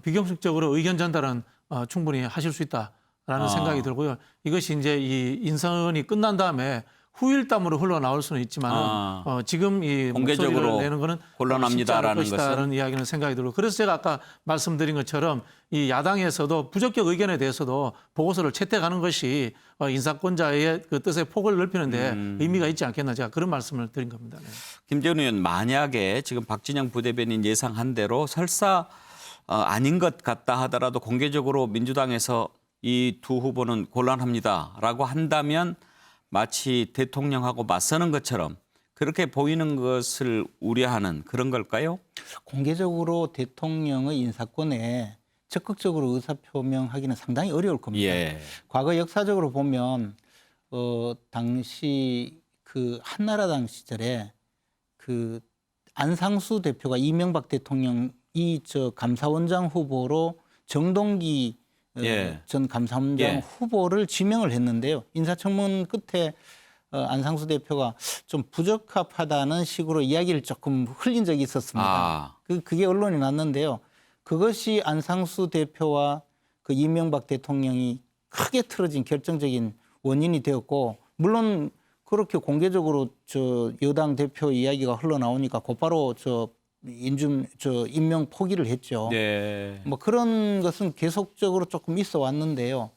비공식적으로 의견 전달은 충분히 하실 수 있다라는 생각이 들고요. 이것이 이제 이 인선이 끝난 다음에 후일담으로 흘러나올 수는 있지만 지금 이 공개적으로 목소리를 내는 거는 곤란합니다라는 쉽지 않을 것이다라는 이야기는 생각이 들고 그래서 제가 아까 말씀드린 것처럼 이 야당에서도 부적격 의견에 대해서도 보고서를 채택하는 것이 인사권자의 그 뜻의 폭을 넓히는 데 의미가 있지 않겠나 제가 그런 말씀을 드린 겁니다. 네. 김재훈 의원 만약에 지금 박진영 부대변인 예상한 대로 설사 아닌 것 같다 하더라도 공개적으로 민주당에서 이 두 후보는 곤란합니다라고 한다면 마치 대통령하고 맞서는 것처럼 그렇게 보이는 것을 우려하는 그런 걸까요? 공개적으로 대통령의 인사권에 적극적으로 의사표명하기는 상당히 어려울 겁니다. 과거 역사적으로 보면 당시 그 한나라당 시절에 그 안상수 대표가 이명박 대통령이 감사원장 후보로 정동기 전 감사원장 후보를 지명을 했는데요. 인사청문 끝에 안상수 대표가 좀 부적합하다는 식으로 이야기를 조금 흘린 적이 있었습니다. 그게 언론에 났는데요. 그것이 안상수 대표와 그 이명박 대통령이 크게 틀어진 결정적인 원인이 되었고 물론 그렇게 공개적으로 여당 대표 이야기가 흘러나오니까 곧바로 임명 포기를 했죠. 뭐 그런 것은 계속적으로 조금 있어 왔는데요.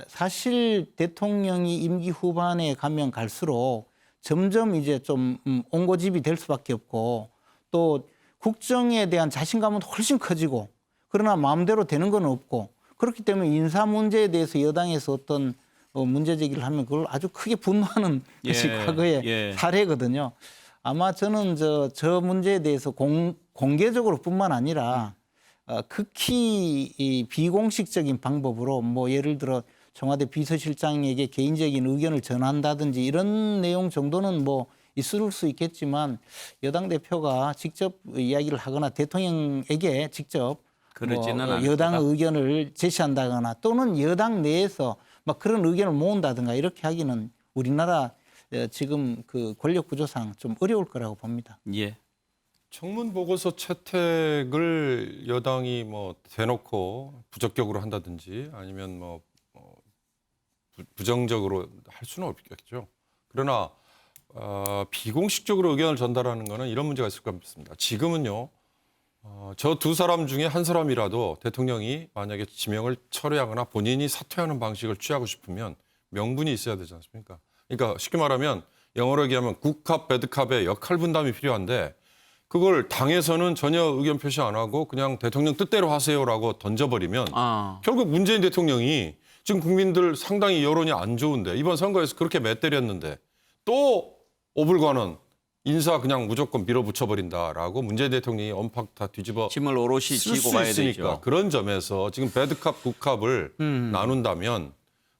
사실 대통령이 임기 후반에 가면 갈수록 점점 이제 좀 옹고집이 될 수밖에 없고 또 국정에 대한 자신감은 훨씬 커지고 그러나 마음대로 되는 건 없고 그렇기 때문에 인사 문제에 대해서 여당에서 어떤 문제 제기를 하면 그걸 아주 크게 분노하는 것이 과거의 사례거든요. 아마 저는 저 문제에 대해서 공개적으로뿐만 아니라 극히 이 비공식적인 방법으로 뭐 예를 들어 청와대 비서실장에게 개인적인 의견을 전한다든지 이런 내용 정도는 뭐 있을 수 있겠지만 여당 대표가 직접 이야기를 하거나 대통령에게 직접 여당 의견을 제시한다거나 또는 여당 내에서 막 그런 의견을 모은다든가 이렇게 하기는 우리나라 지금 그 권력 구조상 좀 어려울 거라고 봅니다. 청문 보고서 채택을 여당이 뭐 대놓고 부적격으로 한다든지 아니면 뭐 부정적으로 할 수는 없겠죠. 그러나 비공식적으로 의견을 전달하는 거는 이런 문제가 있을 것 같습니다. 지금은요. 저 두 사람 중에 한 사람이라도 대통령이 만약에 지명을 철회하거나 본인이 사퇴하는 방식을 취하고 싶으면 명분이 있어야 되지 않습니까? 그러니까 쉽게 말하면 영어로 얘기하면 굿캅, 배드캅의 역할 분담이 필요한데 그걸 당에서는 전혀 의견 표시 안 하고 그냥 대통령 뜻대로 하세요라고 던져버리면 결국 문재인 대통령이 지금 국민들 상당히 여론이 안 좋은데 이번 선거에서 그렇게 맞때렸는데 또 오불관은 인사 그냥 무조건 밀어붙여버린다라고 문재인 대통령이 엄팍 다 뒤집어 짐을 오롯이 쓸 지고 수 가야 있으니까 되죠. 그런 점에서 지금 배드캅, 굿캅을 나눈다면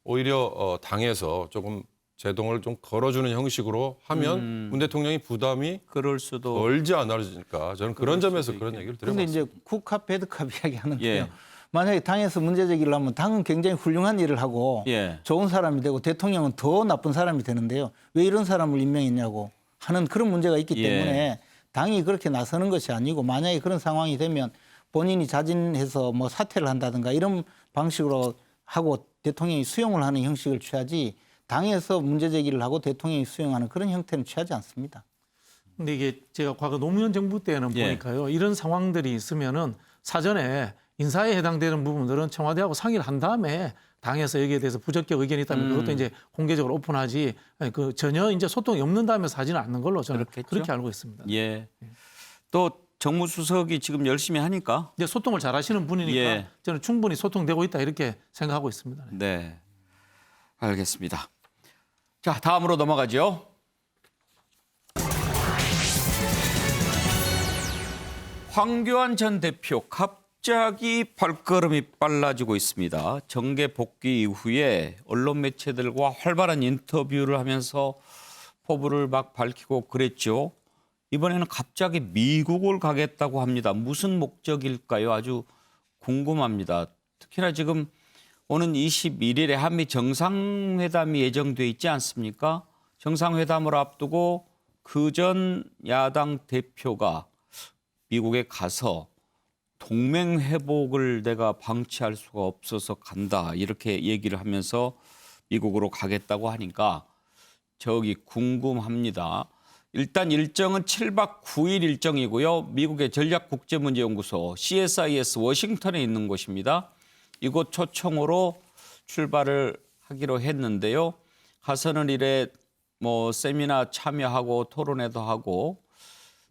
오히려 당에서 조금 제동을 좀 걸어주는 형식으로 하면 문 대통령이 부담이 그럴 수도 덜지 않을까 저는 그런 점에서 그런 얘기를 그런데 드려봤습니다. 이제 굿캅, 배드캅 이야기하는데요. 예. 만약에 당에서 문제 제기를 하면 당은 굉장히 훌륭한 일을 하고 예. 좋은 사람이 되고 대통령은 더 나쁜 사람이 되는데요. 왜 이런 사람을 임명했냐고 하는 그런 문제가 있기 예. 때문에 당이 그렇게 나서는 것이 아니고 만약에 그런 상황이 되면 본인이 자진해서 뭐 사퇴를 한다든가 이런 방식으로 하고 대통령이 수용을 하는 형식을 취하지 당에서 문제 제기를 하고 대통령이 수용하는 그런 형태는 취하지 않습니다. 근데 이게 제가 과거 노무현 정부 때는 예. 보니까요. 이런 상황들이 있으면은 사전에 인사에 해당되는 부분들은 청와대하고 상의를 한 다음에 당에서 여기에 대해서 부적격 의견이 있다면 그것도 이제 공개적으로 오픈하지 그 전혀 이제 소통이 없는 다음에서 하지는 않는 걸로 저는 그렇겠죠? 그렇게 알고 있습니다. 예. 또 정무수석이 지금 열심히 하니까 이제 소통을 잘 하시는 분이니까 예. 저는 충분히 소통되고 있다 이렇게 생각하고 있습니다. 네. 알겠습니다. 자, 다음으로 넘어가죠. 황교안 전 대표 갑자기 발걸음이 빨라지고 있습니다. 정계 복귀 이후에 언론 매체들과 활발한 인터뷰를 하면서 포부를 막 밝히고 그랬죠. 이번에는 갑자기 미국을 가겠다고 합니다. 무슨 목적일까요? 아주 궁금합니다. 특히나 지금 오는 21일에 한미 정상회담이 예정돼 있지 않습니까? 정상회담을 앞두고 그전 야당 대표가 미국에 가서 동맹 회복을 내가 방치할 수가 없어서 간다 이렇게 얘기를 하면서 미국으로 가겠다고 하니까 저기 궁금합니다. 일단 일정은 7박 9일 일정이고요. 미국의 전략국제문제연구소 CSIS 워싱턴에 있는 곳입니다. 이곳 초청으로 출발을 하기로 했는데요. 가서는 이래 뭐 세미나 참여하고 토론회도 하고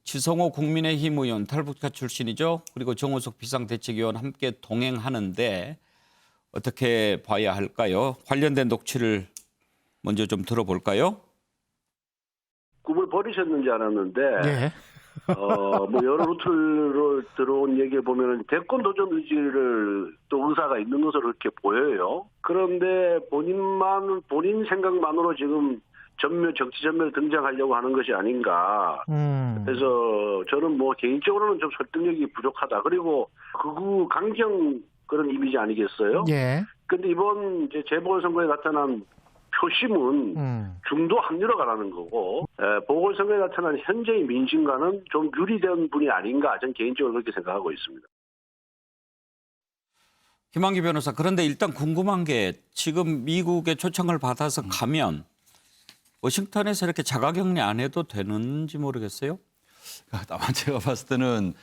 지성호 국민의힘 의원 탈북자 출신이죠. 그리고 정호석 비상대책위원 함께 동행하는데 어떻게 봐야 할까요? 관련된 녹취를 먼저 좀 들어볼까요? 꿈을 버리셨는지 알았는데 예. 뭐 여러 루트로 들어온 얘기에 보면은 대권 도전 의지를 또 의사가 있는 것으로 그렇게 보여요. 그런데 본인 생각만으로 지금 정치 전멸 등장하려고 하는 것이 아닌가. 그래서 저는 뭐 개인적으로는 좀 설득력이 부족하다. 그리고 극우 강경 그런 이미지 아니겠어요? 예. 근데 이번 이제 재보궐선거에 나타난 표심은 중도 합류로 가라는 거고 보궐선거에 나타난 현재의 민심과는 좀 유리된 분이 아닌가 저는 개인적으로 그렇게 생각하고 있습니다. 김한기 변호사, 그런데 일단 궁금한 게 지금 미국의 초청을 받아서 가면 워싱턴에서 이렇게 자가격리 안 해도 되는지 모르겠어요? 다만 제가 봤을 때는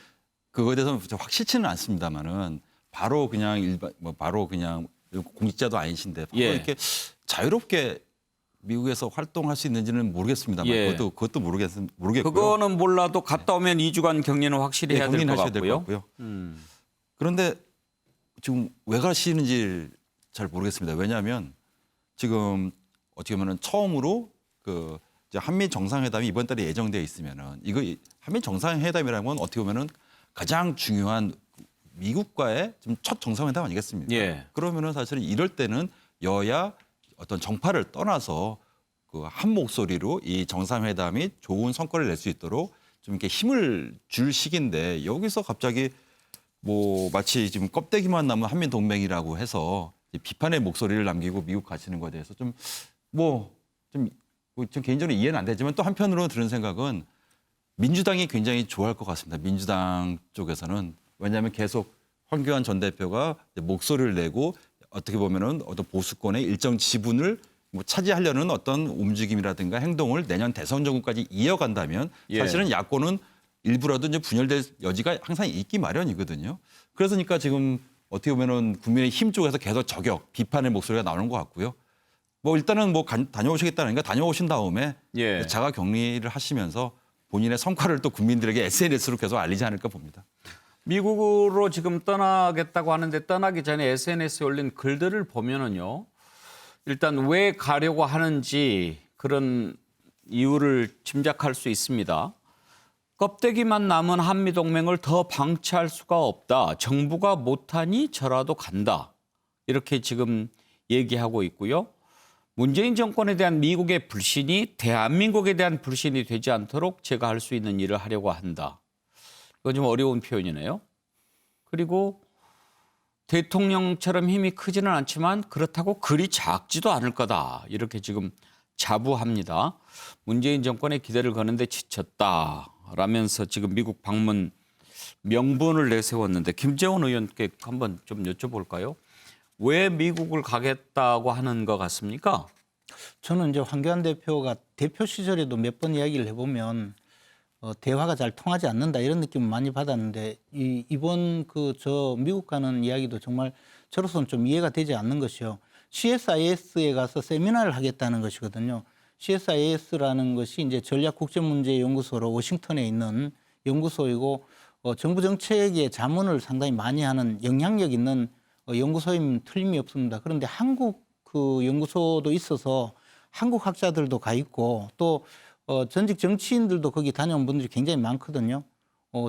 그거에 대해서는 확실치는 않습니다만은 바로 그냥 바로 그냥 공직자도 아니신데 바로 예. 이렇게 자유롭게 미국에서 활동할 수 있는지는 모르겠습니다만 예. 그것도 모르겠고요. 그거는 몰라도 갔다 오면 2주간 격리는 확실히 해야 될 것 격리하셔야 될 것 같고요. 같고요. 그런데 지금 왜 가시는지 잘 모르겠습니다. 왜냐하면 지금 어떻게 보면 처음으로 그 이제 한미 정상회담이 이번 달에 예정되어 있으면은 이거 한미 정상회담이라는 건 어떻게 보면은 가장 중요한 미국과의 지금 첫 정상회담 아니겠습니까? 예. 그러면은 사실은 이럴 때는 여야 어떤 정파를 떠나서 그 한 목소리로 이 정상회담이 좋은 성과를 낼 수 있도록 좀 이렇게 힘을 줄 시기인데 여기서 갑자기 뭐 마치 지금 껍데기만 남은 한미 동맹이라고 해서 비판의 목소리를 남기고 미국 가시는 것에 대해서 좀 개인적으로 이해는 안 되지만 또 한편으로 드는 생각은 민주당이 굉장히 좋아할 것 같습니다. 민주당 쪽에서는 왜냐하면 계속 황교안 전 대표가 목소리를 내고 어떻게 보면은 어떤 보수권의 일정 지분을 뭐 차지하려는 어떤 움직임이라든가 행동을 내년 대선 전국까지 이어간다면 예. 사실은 야권은 일부라도 이제 분열될 여지가 항상 있기 마련이거든요. 그러니까 지금 어떻게 보면은 국민의힘 쪽에서 계속 저격, 비판의 목소리가 나오는 것 같고요. 뭐 일단은 뭐 다녀오시겠다니까 다녀오신 다음에 예. 자가 격리를 하시면서 본인의 성과를 또 국민들에게 SNS로 계속 알리지 않을까 봅니다. 미국으로 지금 떠나겠다고 하는데 떠나기 전에 SNS에 올린 글들을 보면은요. 일단 왜 가려고 하는지 그런 이유를 짐작할 수 있습니다. 껍데기만 남은 한미동맹을 더 방치할 수가 없다. 정부가 못하니 저라도 간다. 이렇게 지금 얘기하고 있고요. 문재인 정권에 대한 미국의 불신이 대한민국에 대한 불신이 되지 않도록 제가 할 수 있는 일을 하려고 한다. 이건 좀 어려운 표현이네요. 그리고 대통령처럼 힘이 크지는 않지만 그렇다고 그리 작지도 않을 거다. 이렇게 지금 자부합니다. 문재인 정권의 기대를 거는데 지쳤다라면서 지금 미국 방문 명분을 내세웠는데 김재원 의원께 한번 좀 여쭤볼까요? 왜 미국을 가겠다고 하는 것 같습니까? 저는 이제 황교안 대표가 대표 시절에도 몇 번 이야기를 해보면 대화가 잘 통하지 않는다 이런 느낌을 많이 받았는데 이번 저 미국 가는 이야기도 정말 저로서는 좀 이해가 되지 않는 것이요. CSIS에 가서 세미나를 하겠다는 것이거든요. CSIS라는 것이 이제 전략국제문제연구소로 워싱턴에 있는 연구소이고 정부 정책의 자문을 상당히 많이 하는 영향력 있는 연구소이면 틀림이 없습니다. 그런데 한국 그 연구소도 있어서 한국 학자들도 가 있고 또 전직 정치인들도 거기 다녀온 분들이 굉장히 많거든요.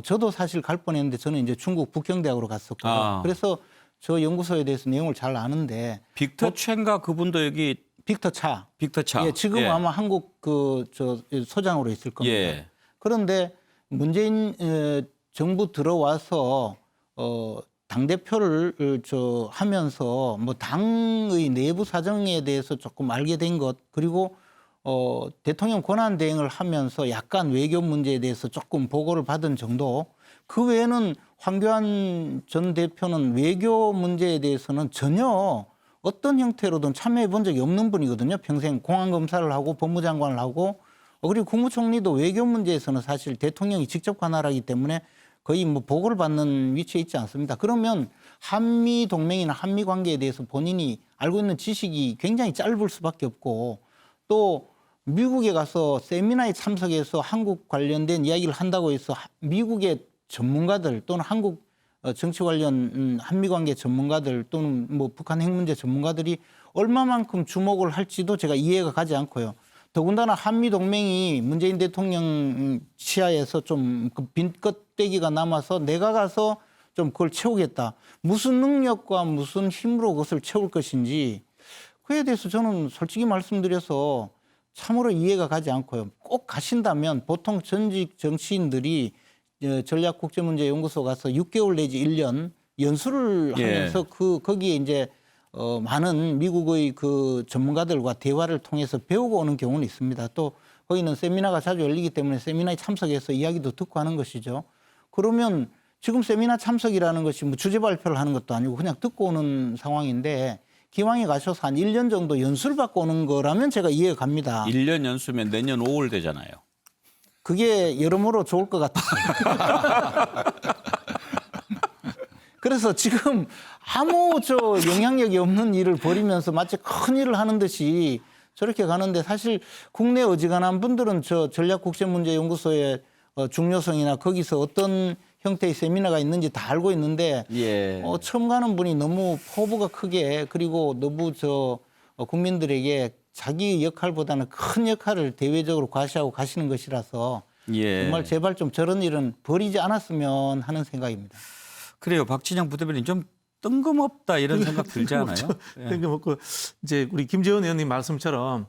저도 사실 갈 뻔했는데 저는 이제 중국 북경대학으로 갔었고요. 그래서 저 연구소에 대해서 내용을 잘 아는데 빅터 최인가 그분도 여기 빅터 차. 예, 지금 예. 아마 한국 저 소장으로 있을 겁니다. 예. 그런데 문재인 정부 들어와서 당대표를 하면서 뭐 당의 내부 사정에 대해서 조금 알게 된 것 그리고 대통령 권한 대행을 하면서 약간 외교 문제에 대해서 조금 보고를 받은 정도 그 외에는 황교안 전 대표는 외교 문제에 대해서는 전혀 어떤 형태로든 참여해 본 적이 없는 분이거든요. 평생 공안검사를 하고 법무장관을 하고 그리고 국무총리도 외교 문제에서는 사실 대통령이 직접 관할하기 때문에 거의 뭐 보고를 받는 위치에 있지 않습니다. 그러면 한미 동맹이나 한미 관계에 대해서 본인이 알고 있는 지식이 굉장히 짧을 수밖에 없고 또 미국에 가서 세미나에 참석해서 한국 관련된 이야기를 한다고 해서 미국의 전문가들 또는 한국 정치 관련 한미 관계 전문가들 또는 뭐 북한 핵 문제 전문가들이 얼마만큼 주목을 할지도 제가 이해가 가지 않고요. 더군다나 한미 동맹이 문재인 대통령 시야에서 좀 빈 껍데기가 남아서 내가 가서 좀 그걸 채우겠다. 무슨 능력과 무슨 힘으로 그것을 채울 것인지 그에 대해서 저는 솔직히 말씀드려서 참으로 이해가 가지 않고요. 꼭 가신다면 보통 전직 정치인들이 전략국제문제연구소 가서 6개월 내지 1년 연수를 하면서 거기에 이제 많은 미국의 그 전문가들과 대화를 통해서 배우고 오는 경우는 있습니다. 또 거기는 세미나가 자주 열리기 때문에 세미나에 참석해서 이야기도 듣고 하는 것이죠. 그러면 지금 세미나 참석이라는 것이 뭐 주제 발표를 하는 것도 아니고 그냥 듣고 오는 상황인데 기왕에 가셔서 한 1년 정도 연수를 받고 오는 거라면 제가 이해가 갑니다. 1년 연수면 내년 5월 되잖아요. 그게 여러모로 좋을 것 같아요. 그래서 지금 아무 영향력이 없는 일을 벌이면서 마치 큰 일을 하는 듯이 저렇게 가는데 사실 국내 어지간한 분들은 저 전략국제문제연구소의 중요성이나 거기서 어떤 형태의 세미나가 있는지 다 알고 있는데 처음 가는 분이 너무 포부가 크게 그리고 너무 국민들에게 자기 역할보다는 큰 역할을 대외적으로 과시하고 가시는 것이라서 정말 제발 좀 저런 일은 벌이지 않았으면 하는 생각입니다. 그래요. 박진영 부대변인 좀 뜬금없다 이런 생각 들지 않아요? 뜬금없고 이제 우리 김재원 의원님 말씀처럼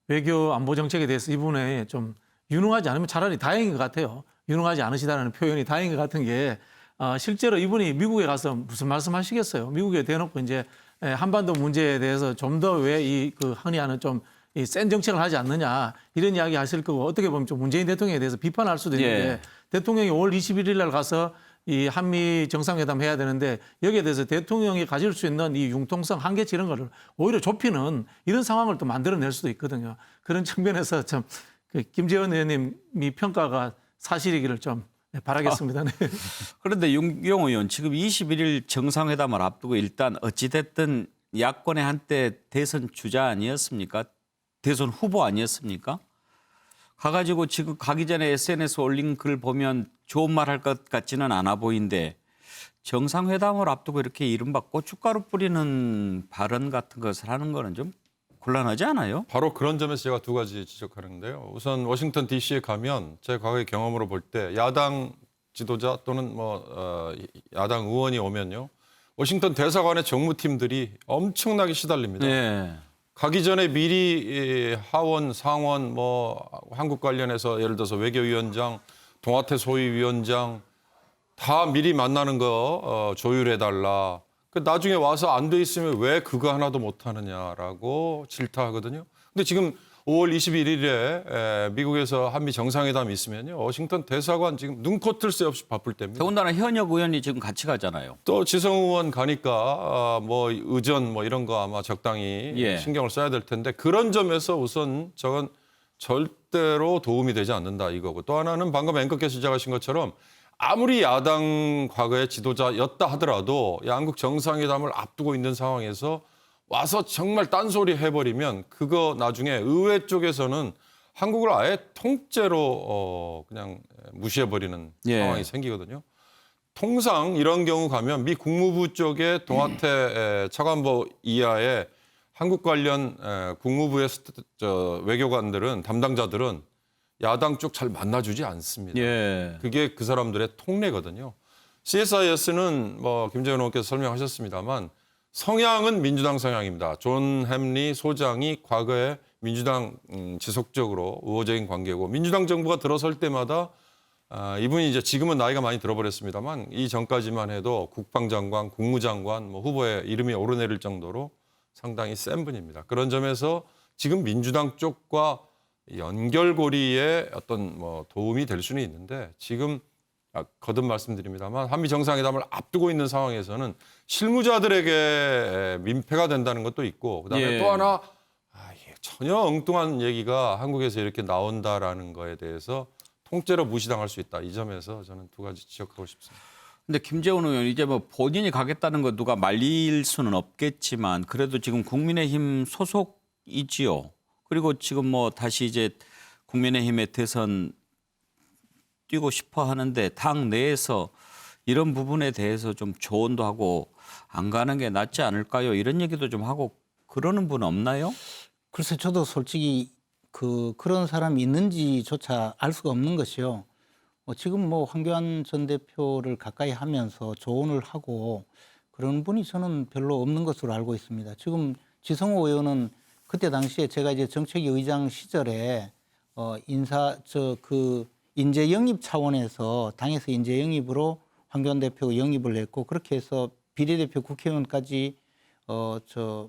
외교 안보 정책에 대해서 이 부분에 좀 유능하지 않으면 차라리 다행인 것 같아요. 유능하지 않으시다는 표현이 다행인 것 같은 게 실제로 이분이 미국에 가서 무슨 말씀하시겠어요? 미국에 대놓고 이제 한반도 문제에 대해서 좀 더 왜 그 항의하는 좀 센 정책을 하지 않느냐 이런 이야기 하실 거고 어떻게 보면 좀 문재인 대통령에 대해서 비판할 수도 있는데 대통령이 5월 21일 날 가서 이 한미 정상회담 해야 되는데 여기에 대해서 대통령이 가질 수 있는 이 융통성 한계치 이런 거를 오히려 좁히는 이런 상황을 또 만들어낼 수도 있거든요. 그런 측면에서 참 김재원 의원님이 평가가 사실이기를 좀 바라겠습니다. 네. 그런데 윤기용 의원 지금 21일 정상회담을 앞두고 일단 어찌됐든 야권의 한때 대선 주자 아니었습니까? 대선 후보 아니었습니까? 가가지고 지금 가기 전에 SNS 올린 글 보면 좋은 말 할 것 같지는 않아 보이는데 정상회담을 앞두고 이렇게 이른바 고춧가루 뿌리는 발언 같은 것을 하는 거는 좀 곤란하지 않아요? 바로 그런 점에서 제가 두 가지 지적하는데요. 우선 워싱턴 DC에 가면 제 과거의 경험으로 볼 때 야당 지도자 또는 야당 의원이 오면요. 워싱턴 대사관의 정무팀들이 엄청나게 시달립니다. 네. 가기 전에 미리 하원, 상원, 한국 관련해서 예를 들어서 외교위원장, 동아태 소위위원장 다 미리 만나는 거 조율해달라. 나중에 와서 안 돼 있으면 왜 그거 하나도 못 하느냐라고 질타하거든요. 근데 지금 5월 21일에 미국에서 한미 정상회담이 있으면요. 워싱턴 대사관 지금 눈코뜰 새 없이 바쁠 때입니다. 더군다나 현역 의원이 지금 같이 가잖아요. 또 지성 의원 가니까 의전 이런 거 아마 적당히 예. 신경을 써야 될 텐데 그런 점에서 우선 저건 절대로 도움이 되지 않는다 이거고 또 하나는 방금 앵커께서 시작하신 것처럼 아무리 야당 과거의 지도자였다 하더라도 양국 정상회담을 앞두고 있는 상황에서 와서 정말 딴소리 해버리면 그거 나중에 의회 쪽에서는 한국을 아예 통째로 그냥 무시해버리는 예. 상황이 생기거든요. 통상 이런 경우 가면 미 국무부 쪽에 동아태 차관보 이하의 한국 관련 국무부의 외교관들은 담당자들은 야당 쪽 잘 만나주지 않습니다. 예. 그게 그 사람들의 통례거든요. CSIS는 김재현 의원께서 설명하셨습니다만 성향은 민주당 성향입니다. 존 햄리 소장이 과거에 민주당 지속적으로 우호적인 관계고 민주당 정부가 들어설 때마다 이분이 이제 지금은 나이가 많이 들어버렸습니다만 이 전까지만 해도 국방장관, 국무장관 후보에 이름이 오르내릴 정도로 상당히 센 분입니다. 그런 점에서 지금 민주당 쪽과 연결고리에 어떤 도움이 될 수는 있는데 지금 거듭 말씀드립니다만 한미 정상회담을 앞두고 있는 상황에서는 실무자들에게 민폐가 된다는 것도 있고 그다음에 예. 또 하나 전혀 엉뚱한 얘기가 한국에서 이렇게 나온다라는 거에 대해서 통째로 무시당할 수 있다. 이 점에서 저는 두 가지 지적하고 싶습니다. 근데 김재원 의원 이제 본인이 가겠다는 거 누가 말릴 수는 없겠지만 그래도 지금 국민의힘 소속이지요. 그리고 지금 다시 이제 국민의힘의 대선 뛰고 싶어 하는데 당 내에서 이런 부분에 대해서 좀 조언도 하고 안 가는 게 낫지 않을까요? 이런 얘기도 좀 하고 그러는 분 없나요? 글쎄 저도 솔직히 그런 사람이 있는지조차 알 수가 없는 것이요. 지금 황교안 전 대표를 가까이 하면서 조언을 하고 그런 분이 저는 별로 없는 것으로 알고 있습니다. 지금 지성호 의원은 그때 당시에 제가 이제 정책위 의장 시절에 인재 영입 차원에서 당에서 인재 영입으로 황교안 대표가 영입을 했고 그렇게 해서 비례대표 국회의원까지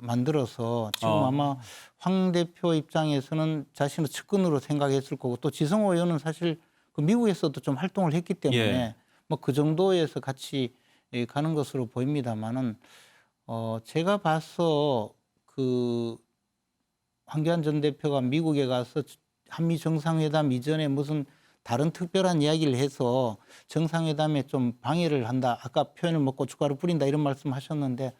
만들어서 지금 아마 황 대표 입장에서는 자신의 측근으로 생각했을 거고 또 지성호 의원은 사실 미국에서도 좀 활동을 했기 때문에 예. 그 정도에서 같이 가는 것으로 보입니다만은 제가 봐서 황교안 전 대표가 미국에 가서 한미 정상회담 이전에 무슨 다른 특별한 이야기를 해서 정상회담에 좀 방해를 한다. 아까 표현을 고춧가루 뿌린다 이런 말씀하셨는데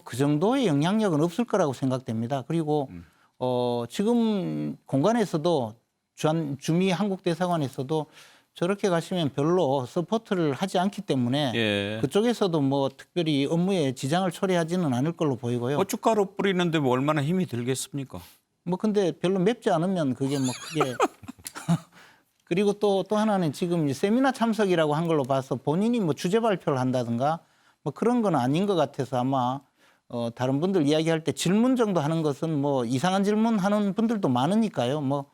그 정도의 영향력은 없을 거라고 생각됩니다. 그리고 지금 공간에서도 주미 한국 대사관에서도 저렇게 가시면 별로 서포트를 하지 않기 때문에 예. 그쪽에서도 특별히 업무에 지장을 초래하지는 않을 걸로 보이고요. 고춧가루 뿌리는데 얼마나 힘이 들겠습니까? 근데 별로 맵지 않으면 그게 크게 그리고 또 하나는 지금 세미나 참석이라고 한 걸로 봐서 본인이 주제 발표를 한다든가 그런 건 아닌 것 같아서 아마 다른 분들 이야기할 때 질문 정도 하는 것은 이상한 질문 하는 분들도 많으니까요.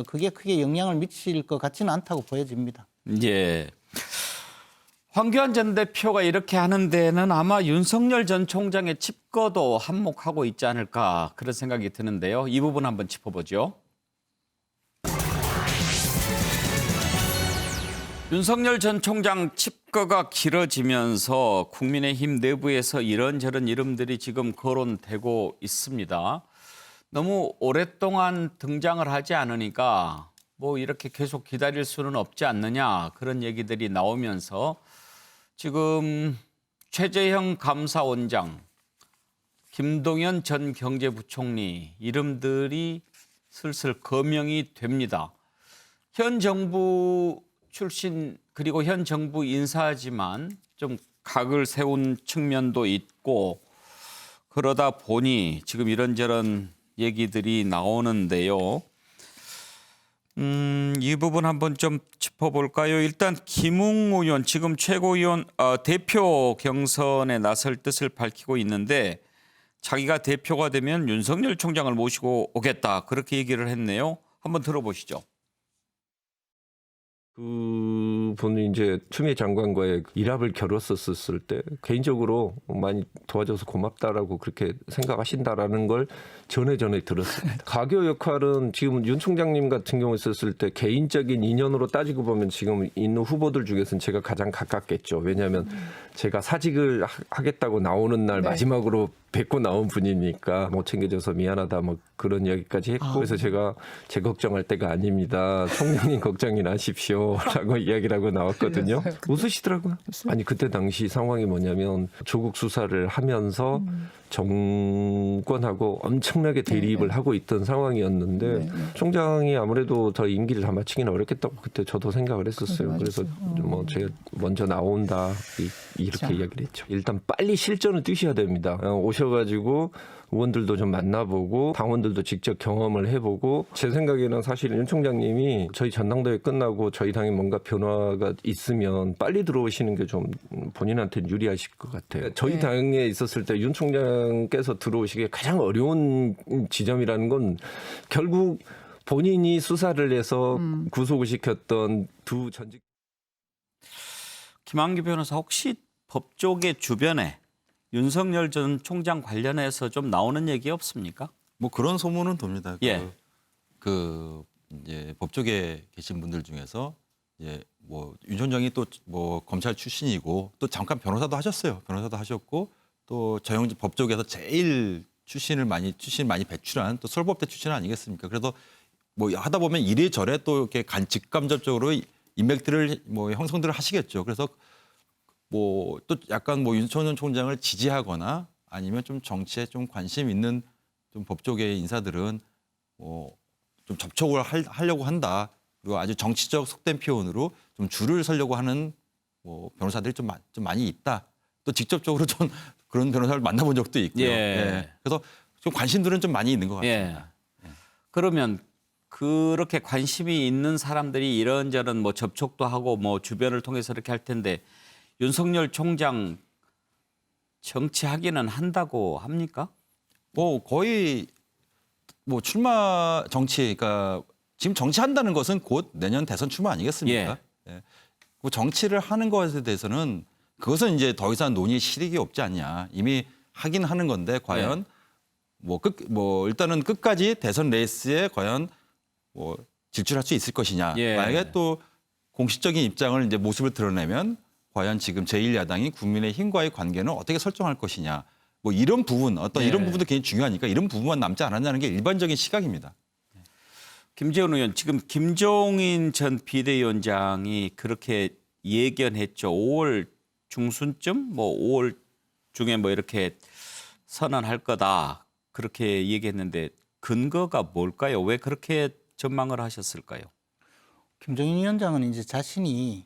그게 크게 영향을 미칠 것 같지는 않다고 보여집니다. 예. 황교안 전 대표가 이렇게 하는 데는 아마 윤석열 전 총장의 칩거도 한몫하고 있지 않을까 그런 생각이 드는데요. 이 부분 한번 짚어보죠. 윤석열 전 총장 칩거가 길어지면서 국민의힘 내부에서 이런저런 이름들이 지금 거론되고 있습니다. 너무 오랫동안 등장을 하지 않으니까 이렇게 계속 기다릴 수는 없지 않느냐 그런 얘기들이 나오면서 지금 최재형 감사원장, 김동연 전 경제부총리 이름들이 슬슬 거명이 됩니다. 현 정부 출신 그리고 현 정부 인사지만 좀 각을 세운 측면도 있고 그러다 보니 지금 이런저런 얘기들이 나오는데요. 이 부분 한번 좀 짚어볼까요? 일단 김웅 의원 지금 최고위원 대표 경선에 나설 뜻을 밝히고 있는데 자기가 대표가 되면 윤석열 총장을 모시고 오겠다 그렇게 얘기를 했네요. 한번 들어보시죠. 그분이 이제 추미애 장관과의 일합을 겨뤘었을 때 개인적으로 많이 도와줘서 고맙다라고 그렇게 생각하신다라는 걸 전에 들었습니다. 가교 역할은 지금 윤 총장님 같은 경우 있었을 때 개인적인 인연으로 따지고 보면 지금 있는 후보들 중에서는 제가 가장 가깝겠죠. 왜냐하면 제가 사직을 하겠다고 나오는 날 마지막으로 뵙고 나온 분이니까 못 챙겨줘서 미안하다 뭐 그런 이야기까지 했고 그래서 제가 제 걱정할 때가 아닙니다. 총장님 걱정이 나십시오라고 이야기를 하고 나왔거든요. 웃으시더라고요. 아니 그때 당시 상황이 뭐냐면 조국 수사를 하면서 정권하고 엄청나게 대립을 하고 있던 상황이었는데 총장이 아무래도 더 임기를 다 마치기는 어렵겠다고 그때 저도 생각을 했었어요. 그래서 뭐 제가 먼저 나온다 이렇게 이야기를 했죠. 일단 빨리 실전을 뛰셔야 됩니다. 오셔가지고 의원들도 좀 만나보고 당원들도 직접 경험을 해보고 제 생각에는 사실 윤 총장님이 저희 전당대회 끝나고 저희 당에 뭔가 변화가 있으면 빨리 들어오시는 게 좀 본인한테는 유리하실 것 같아요. 저희 당에 있었을 때 윤 총장께서 들어오시기에 가장 어려운 지점이라는 건 결국 본인이 수사를 해서 구속을 시켰던 두 전직 김한규 변호사 혹시 법조계 주변에 윤석열 전 총장 관련해서 좀 나오는 얘기 없습니까? 뭐 그런 소문은 돕니다. 예. 이제 법조계에 계신 분들 중에서 이제 뭐 윤 총장이 또 뭐 검찰 출신이고 또 잠깐 변호사도 하셨어요. 변호사도 하셨고 또 저형 법조계에서 제일 출신 많이 배출한 또 서울법대 출신 아니겠습니까? 그래서 뭐 하다 보면 이래저래 또 이렇게 직간접적으로 인맥들을 뭐 형성들을 하시겠죠. 그래서 뭐 또 약간 뭐 윤석열 총장을 지지하거나 아니면 좀 정치에 좀 관심 있는 좀 법조계 인사들은 뭐 좀 접촉을 하려고 한다. 그리고 아주 정치적 속된 표현으로 좀 줄을 서려고 하는 뭐 변호사들이 좀 많이 있다. 또 직접적으로 좀 그런 변호사를 만나본 적도 있고요. 예. 그래서 좀 관심들은 좀 많이 있는 것 같습니다. 예. 그러면 그렇게 관심이 있는 사람들이 이런저런 뭐 접촉도 하고 뭐 주변을 통해서 이렇게 할 텐데 윤석열 총장 정치하기는 한다고 합니까? 뭐 거의 뭐 출마 정치, 그러니까 지금 정치한다는 것은 곧 내년 대선 출마 아니겠습니까? 예. 그 정치를 하는 것에 대해서는 그것은 이제 더 이상 논의 실익이 없지 않냐. 이미 하긴 하는 건데 과연 뭐 일단은 끝까지 대선 레이스에 과연 뭐 질주할 수 있을 것이냐. 만약에 또 공식적인 입장을 이제 모습을 드러내면 과연 지금 제1야당이 국민의힘과의 관계는 어떻게 설정할 것이냐. 뭐 이런 부분, 이런 부분도 굉장히 중요하니까 이런 부분만 남지 않았냐는 게 일반적인 시각입니다. 김재원 의원, 지금 김종인 전 비대위원장이 그렇게 예견했죠. 5월 중순쯤, 뭐 5월 중에 뭐 이렇게 선언할 거다. 그렇게 얘기했는데 근거가 뭘까요? 왜 그렇게 전망을 하셨을까요? 김종인 위원장은 이제 자신이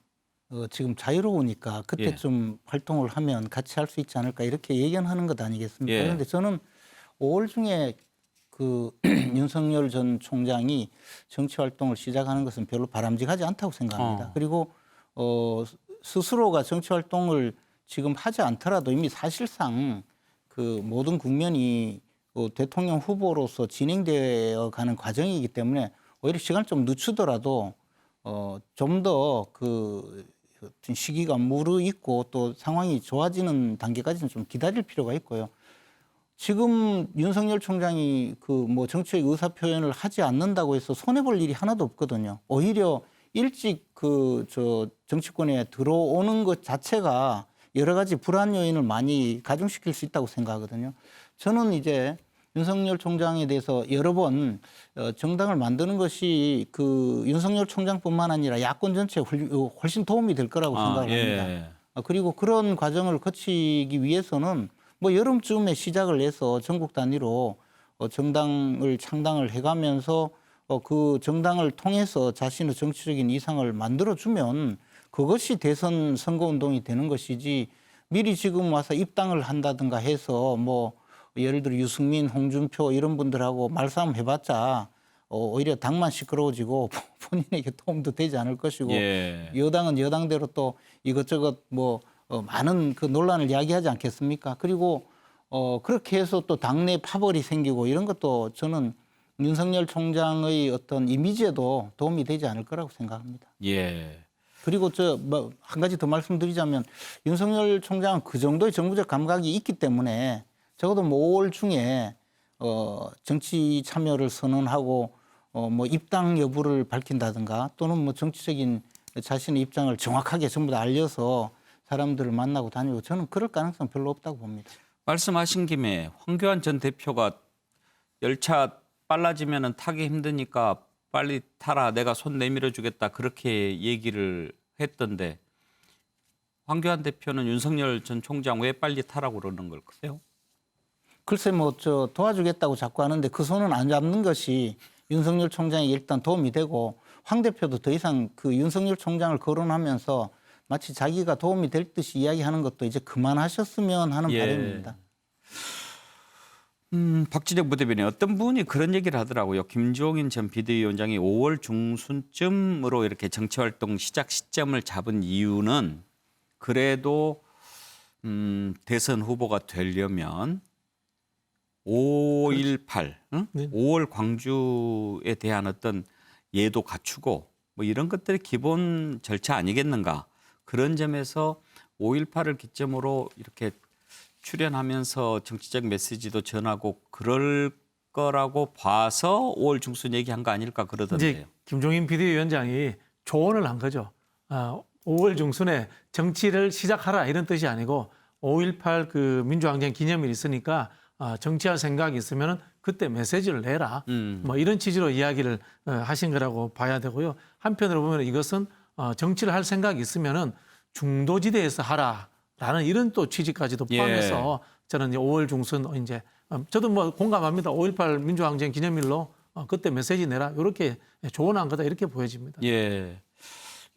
지금 자유로우니까 그때 좀 활동을 하면 같이 할 수 있지 않을까 이렇게 예견하는 것 아니겠습니까? 그런데 저는 5월 중에 그 윤석열 전 총장이 정치 활동을 시작하는 것은 별로 바람직하지 않다고 생각합니다. 그리고 스스로가 정치 활동을 지금 하지 않더라도 이미 사실상 그 모든 국면이 대통령 후보로서 진행되어 가는 과정이기 때문에 오히려 시간을 좀 늦추더라도 좀 더 그 시기가 무르익고 또 상황이 좋아지는 단계까지는 좀 기다릴 필요가 있고요. 지금 윤석열 총장이 그 뭐 정치적 의사 표현을 하지 않는다고 해서 손해 볼 일이 하나도 없거든요. 오히려 일찍 그 정치권에 들어오는 것 자체가 여러 가지 불안 요인을 많이 가중시킬 수 있다고 생각하거든요. 저는 이제 윤석열 총장에 대해서 여러 번 정당을 만드는 것이 그 윤석열 총장뿐만 아니라 야권 전체에 훨씬 도움이 될 거라고 생각을 합니다. 그리고 그런 과정을 거치기 위해서는 뭐 여름쯤에 시작을 해서 전국 단위로 정당을 창당을 해가면서 그 정당을 통해서 자신의 정치적인 이상을 만들어주면 그것이 대선 선거운동이 되는 것이지 미리 지금 와서 입당을 한다든가 해서 뭐 예를 들어 유승민, 홍준표 이런 분들하고 말싸움 해봤자 오히려 당만 시끄러워지고 본인에게 도움도 되지 않을 것이고 예. 여당은 여당대로 또 이것저것 뭐 많은 그 논란을 야기하지 않겠습니까? 그리고 그렇게 해서 또 당내 파벌이 생기고 이런 것도 저는 윤석열 총장의 어떤 이미지에도 도움이 되지 않을 거라고 생각합니다. 예. 그리고 뭐 한 가지 더 말씀드리자면 윤석열 총장은 그 정도의 정부적 감각이 있기 때문에 적어도 뭐 5월 중에 정치 참여를 선언하고 뭐 입당 여부를 밝힌다든가 또는 뭐 정치적인 자신의 입장을 정확하게 전부 다 알려서 사람들을 만나고 다니고 저는 그럴 가능성 별로 없다고 봅니다. 말씀하신 김에 황교안 전 대표가 열차 빨라지면 타기 힘드니까 빨리 타라. 내가 손 내밀어 주겠다. 그렇게 얘기를 했던데 황교안 대표는 윤석열 전 총장 왜 빨리 타라고 그러는 걸까요? 글쎄 뭐 도와주겠다고 자꾸 하는데 그 손은 안 잡는 것이 윤석열 총장에게 일단 도움이 되고 황 대표도 더 이상 그 윤석열 총장을 거론하면서 마치 자기가 도움이 될 듯이 이야기하는 것도 이제 그만하셨으면 하는 바람입니다. 박진영 부대변인 어떤 분이 그런 얘기를 하더라고요. 김종인 전 비대위원장이 5월 중순쯤으로 이렇게 정치활동 시작 시점을 잡은 이유는 그래도 대선 후보가 되려면 5.18, 응? 네. 5월 광주에 대한 어떤 예도 갖추고 뭐 이런 것들이 기본 절차 아니겠는가. 그런 점에서 5.18을 기점으로 이렇게 출연하면서 정치적 메시지도 전하고 그럴 거라고 봐서 5월 중순 얘기한 거 아닐까 그러던데요. 이제 김종인 비대위원장이 조언을 한 거죠. 5월 중순에 정치를 시작하라 이런 뜻이 아니고 5.18 그 민주항쟁 기념일이 있으니까 정치할 생각이 있으면 그때 메시지를 내라. 뭐 이런 취지로 이야기를 하신 거라고 봐야 되고요. 한편으로 보면 이것은 정치를 할 생각이 있으면은 중도지대에서 하라라는 이런 또 취지까지도 포함해서 저는 이제 5월 중순 이제 저도 뭐 공감합니다. 5.18 민주항쟁 기념일로 그때 메시지 내라 이렇게 조언한 거다 이렇게 보여집니다. 예.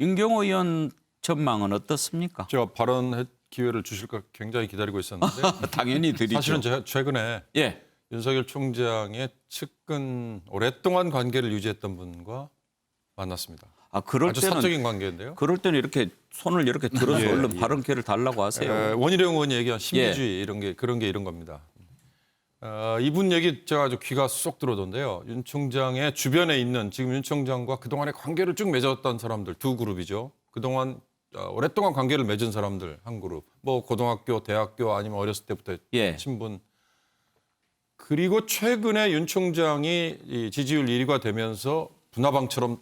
윤경호 의원 전망은 어떻습니까? 제가 발언 기회를 주실 걸 굉장히 기다리고 있었는데 당연히 드리죠. 사실은 제가 최근에 예. 윤석열 총장의 측근 오랫동안 관계를 유지했던 분과 만났습니다. 그럴 아주 때는 사적인 관계인데요. 그럴 때는 이렇게 손을 이렇게 들어서 얼른 발언 기회를 달라고 하세요. 원희룡 의원이 얘기한 신비주의 이런 게 그런 게 이런 겁니다. 이분 얘기 제가 아주 귀가 쏙 들어오던데요. 윤 총장의 주변에 있는 지금 윤 총장과 그동안의 관계를 쭉 맺었던 사람들 두 그룹이죠. 그동안 오랫동안 관계를 맺은 사람들 한 그룹. 뭐 고등학교, 대학교 아니면 어렸을 때부터 친분. 그리고 최근에 윤 총장이 이 지지율 1위가 되면서 분화방처럼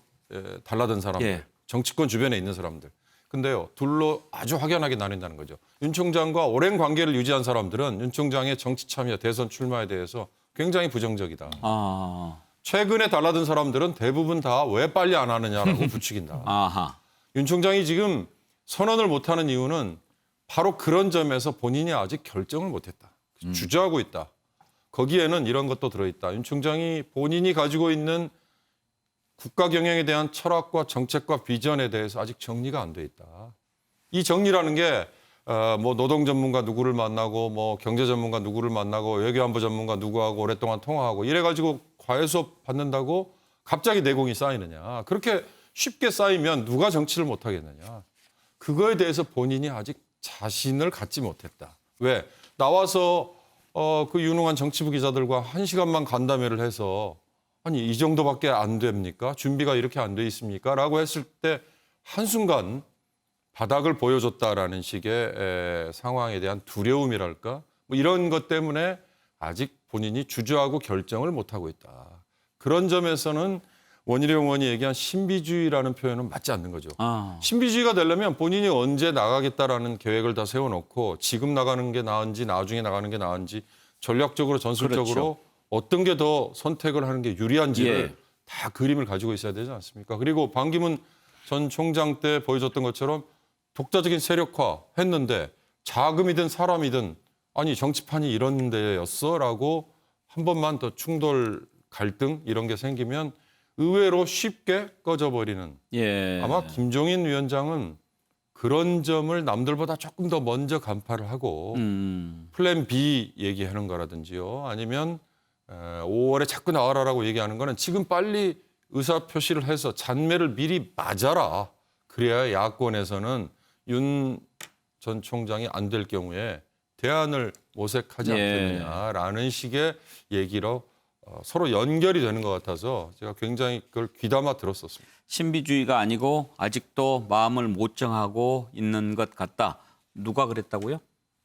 달라든 사람들. 정치권 주변에 있는 사람들. 근데요. 둘로 아주 확연하게 나뉜다는 거죠. 윤 총장과 오랜 관계를 유지한 사람들은 윤 총장의 정치 참여, 대선 출마에 대해서 굉장히 부정적이다. 최근에 달라든 사람들은 대부분 다 왜 빨리 안 하느냐라고 부추긴다. 윤 총장이 지금 선언을 못하는 이유는 바로 그런 점에서 본인이 아직 결정을 못했다. 주저하고 있다. 거기에는 이런 것도 들어있다. 윤 총장이 본인이 가지고 있는 국가 경영에 대한 철학과 정책과 비전에 대해서 아직 정리가 안 돼 있다. 이 정리라는 게 뭐 노동 전문가 누구를 만나고 뭐 경제 전문가 누구를 만나고 외교안보 전문가 누구하고 오랫동안 통화하고 이래가지고 과외 수업 받는다고 갑자기 내공이 쌓이느냐. 그렇게 쉽게 쌓이면 누가 정치를 못하겠느냐. 그거에 대해서 본인이 아직 자신을 갖지 못했다. 왜? 나와서 그 유능한 정치부 기자들과 1시간만 간담회를 해서 아니 이 정도밖에 안 됩니까? 준비가 이렇게 안 돼 있습니까? 라고 했을 때 한순간 바닥을 보여줬다라는 식의 상황에 대한 두려움이랄까? 뭐 이런 것 때문에 아직 본인이 주저하고 결정을 못하고 있다. 그런 점에서는 원희룡 의원이 얘기한 신비주의라는 표현은 맞지 않는 거죠. 신비주의가 되려면 본인이 언제 나가겠다라는 계획을 다 세워놓고 지금 나가는 게 나은지 나중에 나가는 게 나은지 전략적으로 전술적으로 어떤 게 더 선택을 하는 게 유리한지를 다 그림을 가지고 있어야 되지 않습니까? 그리고 반기문 전 총장 때 보여줬던 것처럼 독자적인 세력화했는데 자금이든 사람이든 아니 정치판이 이런 데였어라고 한 번만 더 충돌 갈등 이런 게 생기면 의외로 쉽게 꺼져버리는. 예. 아마 김종인 위원장은 그런 점을 남들보다 조금 더 먼저 간파를 하고 플랜 B 얘기하는 거라든지요. 아니면 5월에 자꾸 나와라라고 얘기하는 거는 지금 빨리 의사표시를 해서 잔매를 미리 맞아라. 그래야 야권에서는 윤 전 총장이 안 될 경우에 대안을 모색하지 않겠느냐라는 식의 얘기로 서로 연결이 되는 것 같아서 제가 굉장히 그걸 귀담아 들었었습니다. 신비주의가 아니고 아직도 마음을 못 정하고 있는 것 같다. 누가 그랬다고요?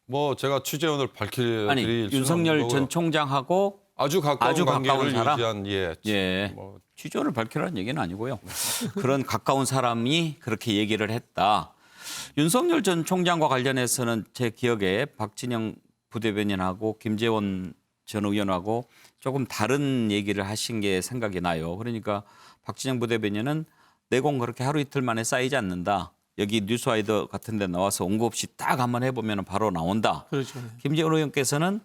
뭐 제가 취재원을 밝힐 아니 윤석열 전 총장하고 아주 가까운 관계를 사람? 유지한 뭐 취재원을 밝히라는 얘기는 아니고요. 그런 가까운 사람이 그렇게 얘기를 했다. 윤석열 전 총장과 관련해서는 제 기억에 박진영 부대변인하고 김재원 전 의원하고 조금 다른 얘기를 하신 게 생각이 나요. 그러니까 박진영 부대변인은 내공 그렇게 하루 이틀 만에 쌓이지 않는다. 여기 뉴스와이드 같은 데 나와서 언급 없이 딱 한번 해보면 바로 나온다. 그렇죠. 김재원 의원께서는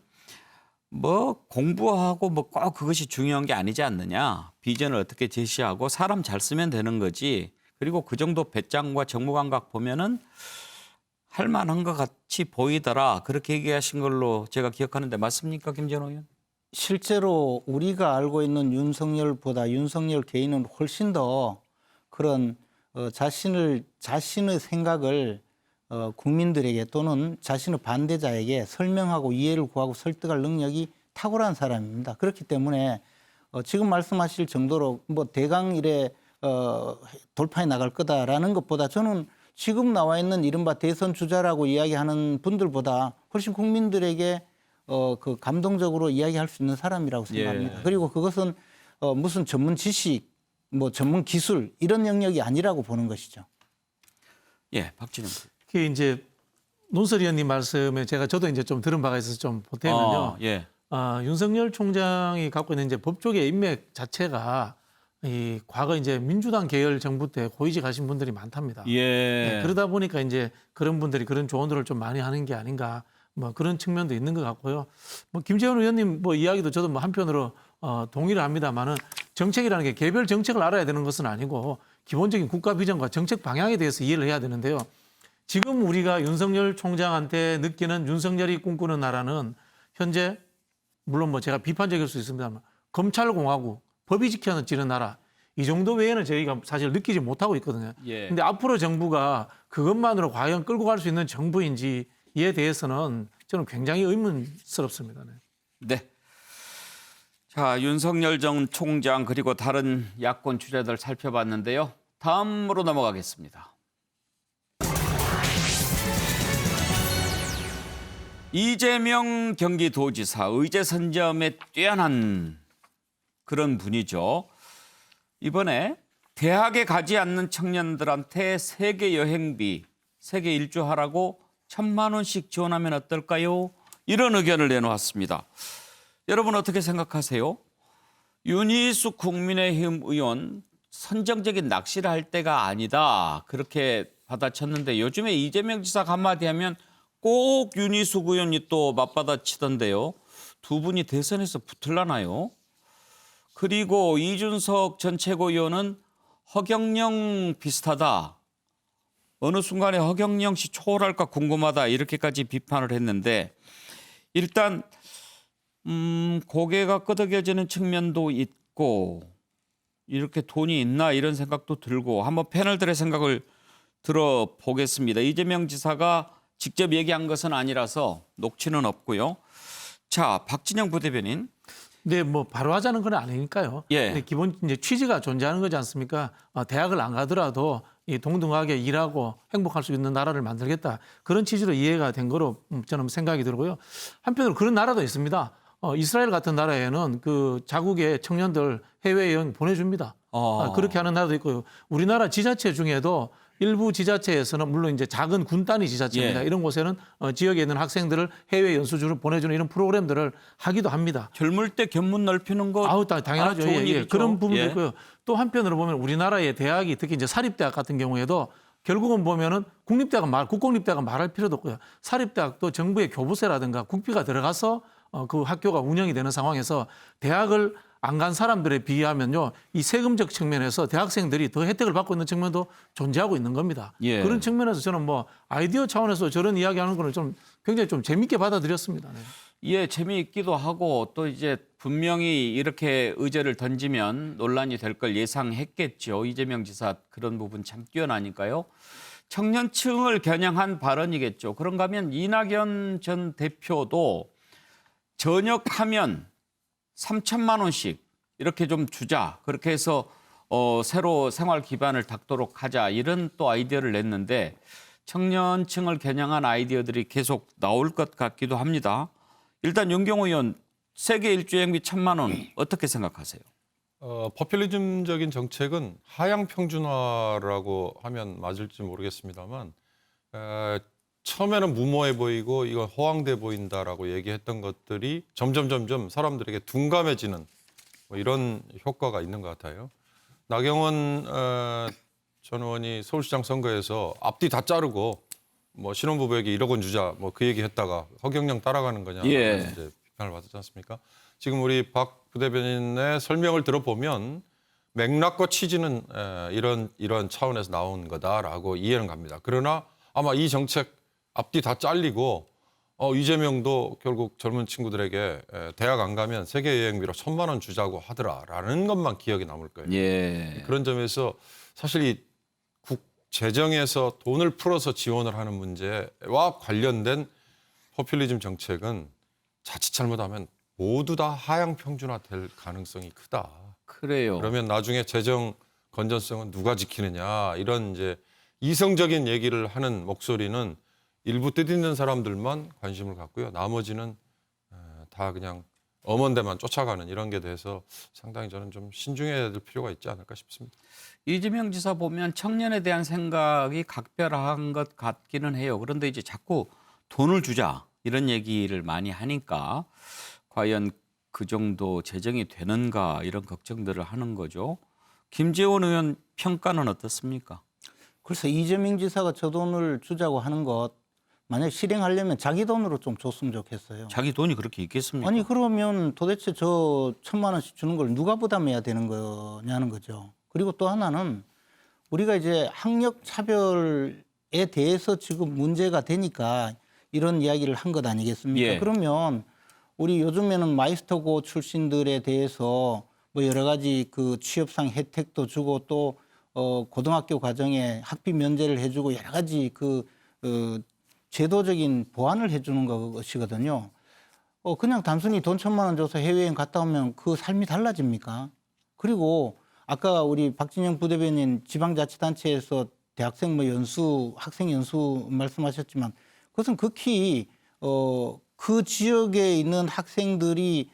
뭐 공부하고 뭐 꼭 그것이 중요한 게 아니지 않느냐. 비전을 어떻게 제시하고 사람 잘 쓰면 되는 거지. 그리고 그 정도 배짱과 정무 감각 보면은 할 만한 것 같이 보이더라. 그렇게 얘기하신 걸로 제가 기억하는데 맞습니까, 김재원 의원? 실제로 우리가 알고 있는 윤석열보다 윤석열 개인은 훨씬 더 그런 자신의 생각을 국민들에게 또는 자신의 반대자에게 설명하고 이해를 구하고 설득할 능력이 탁월한 사람입니다. 그렇기 때문에 지금 말씀하실 정도로 뭐 대강 이래 돌파해 나갈 거다라는 것보다 저는 지금 나와 있는 이른바 대선 주자라고 이야기하는 분들보다 훨씬 국민들에게 그 감동적으로 이야기할 수 있는 사람이라고 생각합니다. 예. 그리고 그것은 무슨 전문 지식, 뭐 전문 기술 이런 영역이 아니라고 보는 것이죠. 예, 박진영. 그게 이제 논설 의원님 말씀에 저도 이제 좀 들은 바가 있어서 좀 보태면요. 예. 윤석열 총장이 갖고 있는 이제 법조계 인맥 자체가 이 과거 이제 민주당 계열 정부 때 고위직 하신 분들이 많답니다. 예. 네, 그러다 보니까 이제 그런 분들이 그런 조언들을 좀 많이 하는 게 아닌가 뭐 그런 측면도 있는 것 같고요. 뭐 김재원 의원님 뭐 이야기도 저도 뭐 한편으로 동의를 합니다만은 정책이라는 게 개별 정책을 알아야 되는 것은 아니고 기본적인 국가 비전과 정책 방향에 대해서 이해를 해야 되는데요. 지금 우리가 윤석열 총장한테 느끼는 윤석열이 꿈꾸는 나라는 현재 물론 뭐 제가 비판적일 수 있습니다만 검찰공화국, 법이 지켜지는 나라 이 정도 외에는 저희가 사실 느끼지 못하고 있거든요. 그런데 앞으로 정부가 그것만으로 과연 끌고 갈 수 있는 정부인지에 대해서는 저는 굉장히 의문스럽습니다. 네. 자, 윤석열 전 총장 그리고 다른 야권 주자들 살펴봤는데요. 다음으로 넘어가겠습니다. 이재명 경기도지사 의제 선점에 뛰어난 그런 분이죠. 이번에 대학에 가지 않는 청년들한테 세계 여행비, 세계 일주하라고 1,000만 원씩 지원하면 어떨까요? 이런 의견을 내놓았습니다. 여러분 어떻게 생각하세요? 윤희숙 국민의힘 의원 선정적인 낚시를 할 때가 아니다. 그렇게 받아쳤는데 요즘에 이재명 지사가 한마디 하면 꼭 윤희숙 의원이 또 맞받아치던데요. 두 분이 대선에서 붙을라나요? 그리고 이준석 전 최고위원은 허경영 비슷하다. 어느 순간에 허경영 씨 초월할까 궁금하다. 이렇게까지 비판을 했는데 일단 고개가 끄덕여지는 측면도 있고 이렇게 돈이 있나 이런 생각도 들고 한번 패널들의 생각을 들어보겠습니다. 이재명 지사가 직접 얘기한 것은 아니라서 녹취는 없고요. 자, 박진영 부대변인. 네, 뭐 바로 하자는 건 아니니까요. 예. 근데 기본 이제 취지가 존재하는 거지 않습니까? 대학을 안 가더라도 이 동등하게 일하고 행복할 수 있는 나라를 만들겠다. 그런 취지로 이해가 된 거로 저는 생각이 들고요. 한편으로 그런 나라도 있습니다. 이스라엘 같은 나라에는 그 자국의 청년들 해외 여행 보내줍니다. 그렇게 하는 나라도 있고요. 우리나라 지자체 중에도 일부 지자체에서는 물론 이제 작은 군 단위 지자체입니다. 예. 이런 곳에는 지역에 있는 학생들을 해외 연수주를 보내주는 이런 프로그램들을 하기도 합니다. 젊을 때 견문 넓히는 거 당연하죠. 좋은 일이죠. 그런 부분도 예. 있고요. 또 한편으로 보면 우리나라의 대학이 특히 이제 사립대학 같은 경우에도 결국은 보면은 국공립대학은 말할 필요도 없고요. 사립대학도 정부의 교부세라든가 국비가 들어가서 그 학교가 운영이 되는 상황에서 대학을 안 간 사람들에 비하면요, 이 세금적 측면에서 대학생들이 더 혜택을 받고 있는 측면도 존재하고 있는 겁니다. 예. 그런 측면에서 저는 뭐 아이디어 차원에서 저런 이야기하는 거는 좀 굉장히 좀 재밌게 받아들였습니다. 네. 예, 재미있기도 하고 또 이제 분명히 이렇게 의제를 던지면 논란이 될 걸 예상했겠죠. 이재명 지사 그런 부분 참 뛰어나니까요. 청년층을 겨냥한 발언이겠죠. 그런가 하면 이낙연 전 대표도 전역하면 3천만 원씩 이렇게 좀 주자. 그렇게 해서 새로 생활 기반을 닦도록 하자. 이런 또 아이디어를 냈는데 청년층을 겨냥한 아이디어들이 계속 나올 것 같기도 합니다. 일단 윤경호 의원, 세계 일주행비 1,000만 원 어떻게 생각하세요? 포퓰리즘적인 정책은 하향 평준화라고 하면 맞을지 모르겠습니다만 처음에는 무모해 보이고 이건 허황돼 보인다라고 얘기했던 것들이 점점 사람들에게 둔감해지는 뭐 이런 효과가 있는 것 같아요. 나경원 전 의원이 서울시장 선거에서 앞뒤 다 자르고 뭐 신혼부부에게 1억 원 주자 뭐 그 얘기했다가 허경영 따라가는 거냐 예. 이제 비판을 받았지 않습니까? 지금 우리 박 부대변인의 설명을 들어보면 맥락과 취지는 이런 차원에서 나온 거다라고 이해는 갑니다. 그러나 아마 이 정책 앞뒤 다 잘리고 이재명도 결국 젊은 친구들에게 대학 안 가면 세계 여행비로 1,000만 원 주자고 하더라라는 것만 기억에 남을 거예요. 예. 그런 점에서 사실 이 재정에서 돈을 풀어서 지원을 하는 문제와 관련된 포퓰리즘 정책은 자칫 잘못하면 모두 다 하향 평준화될 가능성이 크다. 그래요. 그러면 나중에 재정 건전성은 누가 지키느냐 이런 이제 이성적인 얘기를 하는 목소리는 일부 뜻있는 사람들만 관심을 갖고요. 나머지는 다 그냥 엄원대만 쫓아가는 이런 게 돼서 상당히 저는 좀 신중해야 될 필요가 있지 않을까 싶습니다. 이재명 지사 보면 청년에 대한 생각이 각별한 것 같기는 해요. 그런데 이제 자꾸 돈을 주자 이런 얘기를 많이 하니까 과연 그 정도 재정이 되는가 이런 걱정들을 하는 거죠. 김재원 의원 평가는 어떻습니까? 그래서 이재명 지사가 저 돈을 주자고 하는 것 만약 실행하려면 자기 돈으로 좀 줬으면 좋겠어요. 자기 돈이 그렇게 있겠습니까? 아니 그러면 도대체 저 1,000만 원씩 주는 걸 누가 부담해야 되는 거냐는 거죠. 그리고 또 하나는 우리가 이제 학력 차별에 대해서 지금 문제가 되니까 이런 이야기를 한 것 아니겠습니까? 예. 그러면 우리 요즘에는 마이스터고 출신들에 대해서 뭐 여러 가지 그 취업상 혜택도 주고 또 고등학교 과정에 학비 면제를 해주고 여러 가지 그 제도적인 보완을 해주는 것이거든요. 그냥 단순히 돈 1,000만 원 줘서 해외여행 갔다 오면 그 삶이 달라집니까? 그리고 아까 우리 박진영 부대변인 지방자치단체에서 대학생 뭐 연수, 학생 연수 말씀하셨지만 그것은 극히 그 지역에 있는 학생들이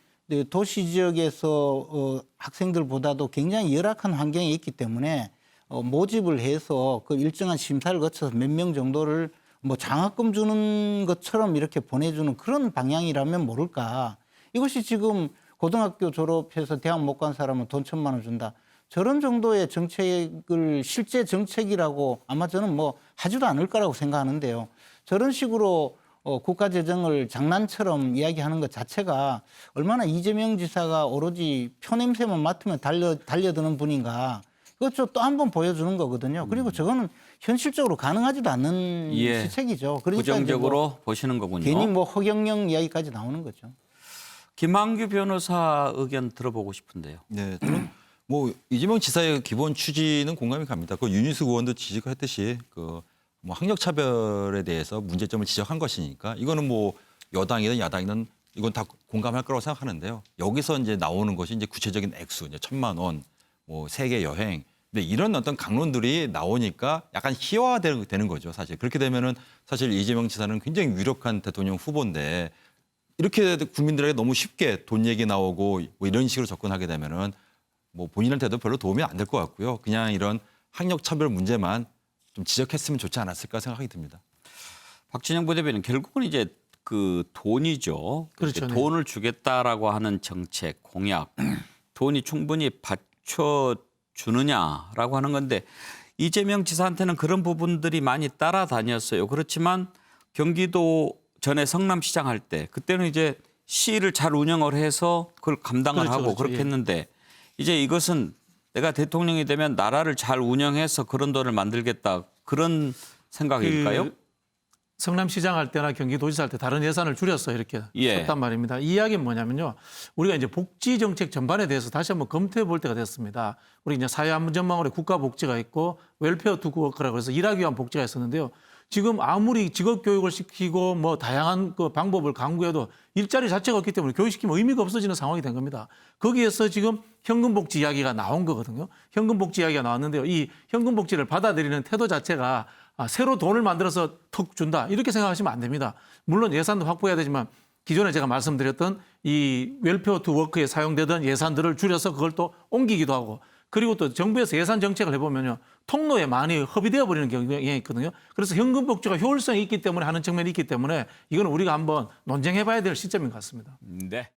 도시 지역에서 학생들보다도 굉장히 열악한 환경에 있기 때문에 모집을 해서 그 일정한 심사를 거쳐서 몇 명 정도를 뭐 장학금 주는 것처럼 이렇게 보내주는 그런 방향이라면 모를까. 이것이 지금 고등학교 졸업해서 대학 못 간 사람은 돈 1,000만 원 준다. 저런 정도의 정책을 실제 정책이라고 아마 저는 뭐 하지도 않을 거라고 생각하는데요. 저런 식으로 국가 재정을 장난처럼 이야기하는 것 자체가 얼마나 이재명 지사가 오로지 표 냄새만 맡으면 달려드는 분인가. 그것도 또 한 번 보여주는 거거든요. 그리고 저거는 현실적으로 가능하지도 않는 시책이죠. 그러니까 부정적으로 뭐 보시는 거군요. 괜히 뭐 허경영 이야기까지 나오는 거죠. 김한규 변호사 의견 들어보고 싶은데요. 네, 저는 뭐 이재명 지사의 기본 취지는 공감이 갑니다. 그 윤희숙 의원도 지적했듯이 그 뭐 학력 차별에 대해서 문제점을 지적한 것이니까 이거는 뭐 여당이든 야당이든 이건 다 공감할 거라고 생각하는데요. 여기서 이제 나오는 것이 이제 구체적인 액수, 이제 1,000만 원, 뭐 세계 여행. 근데 이런 어떤 강론들이 나오니까 약간 희화화되는 거죠, 사실. 그렇게 되면은 사실 이재명 지사는 굉장히 유력한 대통령 후보인데 이렇게 국민들에게 너무 쉽게 돈 얘기 나오고 뭐 이런 식으로 접근하게 되면은 뭐 본인한테도 별로 도움이 안 될 것 같고요. 그냥 이런 학력 차별 문제만 좀 지적했으면 좋지 않았을까 생각이 듭니다. 박진영 부대변인 결국은 이제 그 돈이죠. 그렇죠. 돈을 주겠다라고 하는 정책, 공약, 돈이 충분히 받쳐주느냐라고 하는 건데 이재명 지사한테는 그런 부분들이 많이 따라다녔어요. 그렇지만 경기도 전에 성남시장 할 때 그때는 이제 시를 잘 운영을 해서 그걸 감당을 그렇죠, 하고 그렇죠. 그렇게 예. 했는데 이제 이것은 내가 대통령이 되면 나라를 잘 운영해서 그런 돈을 만들겠다 그런 생각일까요? 성남시장 할 때나 경기도지사 할 때 다른 예산을 줄여서 이렇게 예. 썼단 말입니다. 이 이야기는 뭐냐면요. 우리가 이제 복지 정책 전반에 대해서 다시 한번 검토해 볼 때가 됐습니다. 우리 이제 사회안전망원에 국가복지가 있고 웰페어 투 워크라고 해서 일하기 위한 복지가 있었는데요. 지금 아무리 직업 교육을 시키고 뭐 다양한 그 방법을 강구해도 일자리 자체가 없기 때문에 교육시키면 의미가 없어지는 상황이 된 겁니다. 거기에서 지금 현금복지 이야기가 나온 거거든요. 현금복지 이야기가 나왔는데요. 이 현금복지를 받아들이는 태도 자체가 새로 돈을 만들어서 턱 준다 이렇게 생각하시면 안 됩니다. 물론 예산도 확보해야 되지만 기존에 제가 말씀드렸던 이 웰페어 투 워크에 사용되던 예산들을 줄여서 그걸 또 옮기기도 하고 그리고 또 정부에서 예산 정책을 해보면요. 통로에 많이 허비되어 버리는 경향이 있거든요. 그래서 현금복지가 효율성이 있기 때문에 하는 측면이 있기 때문에 이건 우리가 한번 논쟁해봐야 될 시점인 것 같습니다. 네.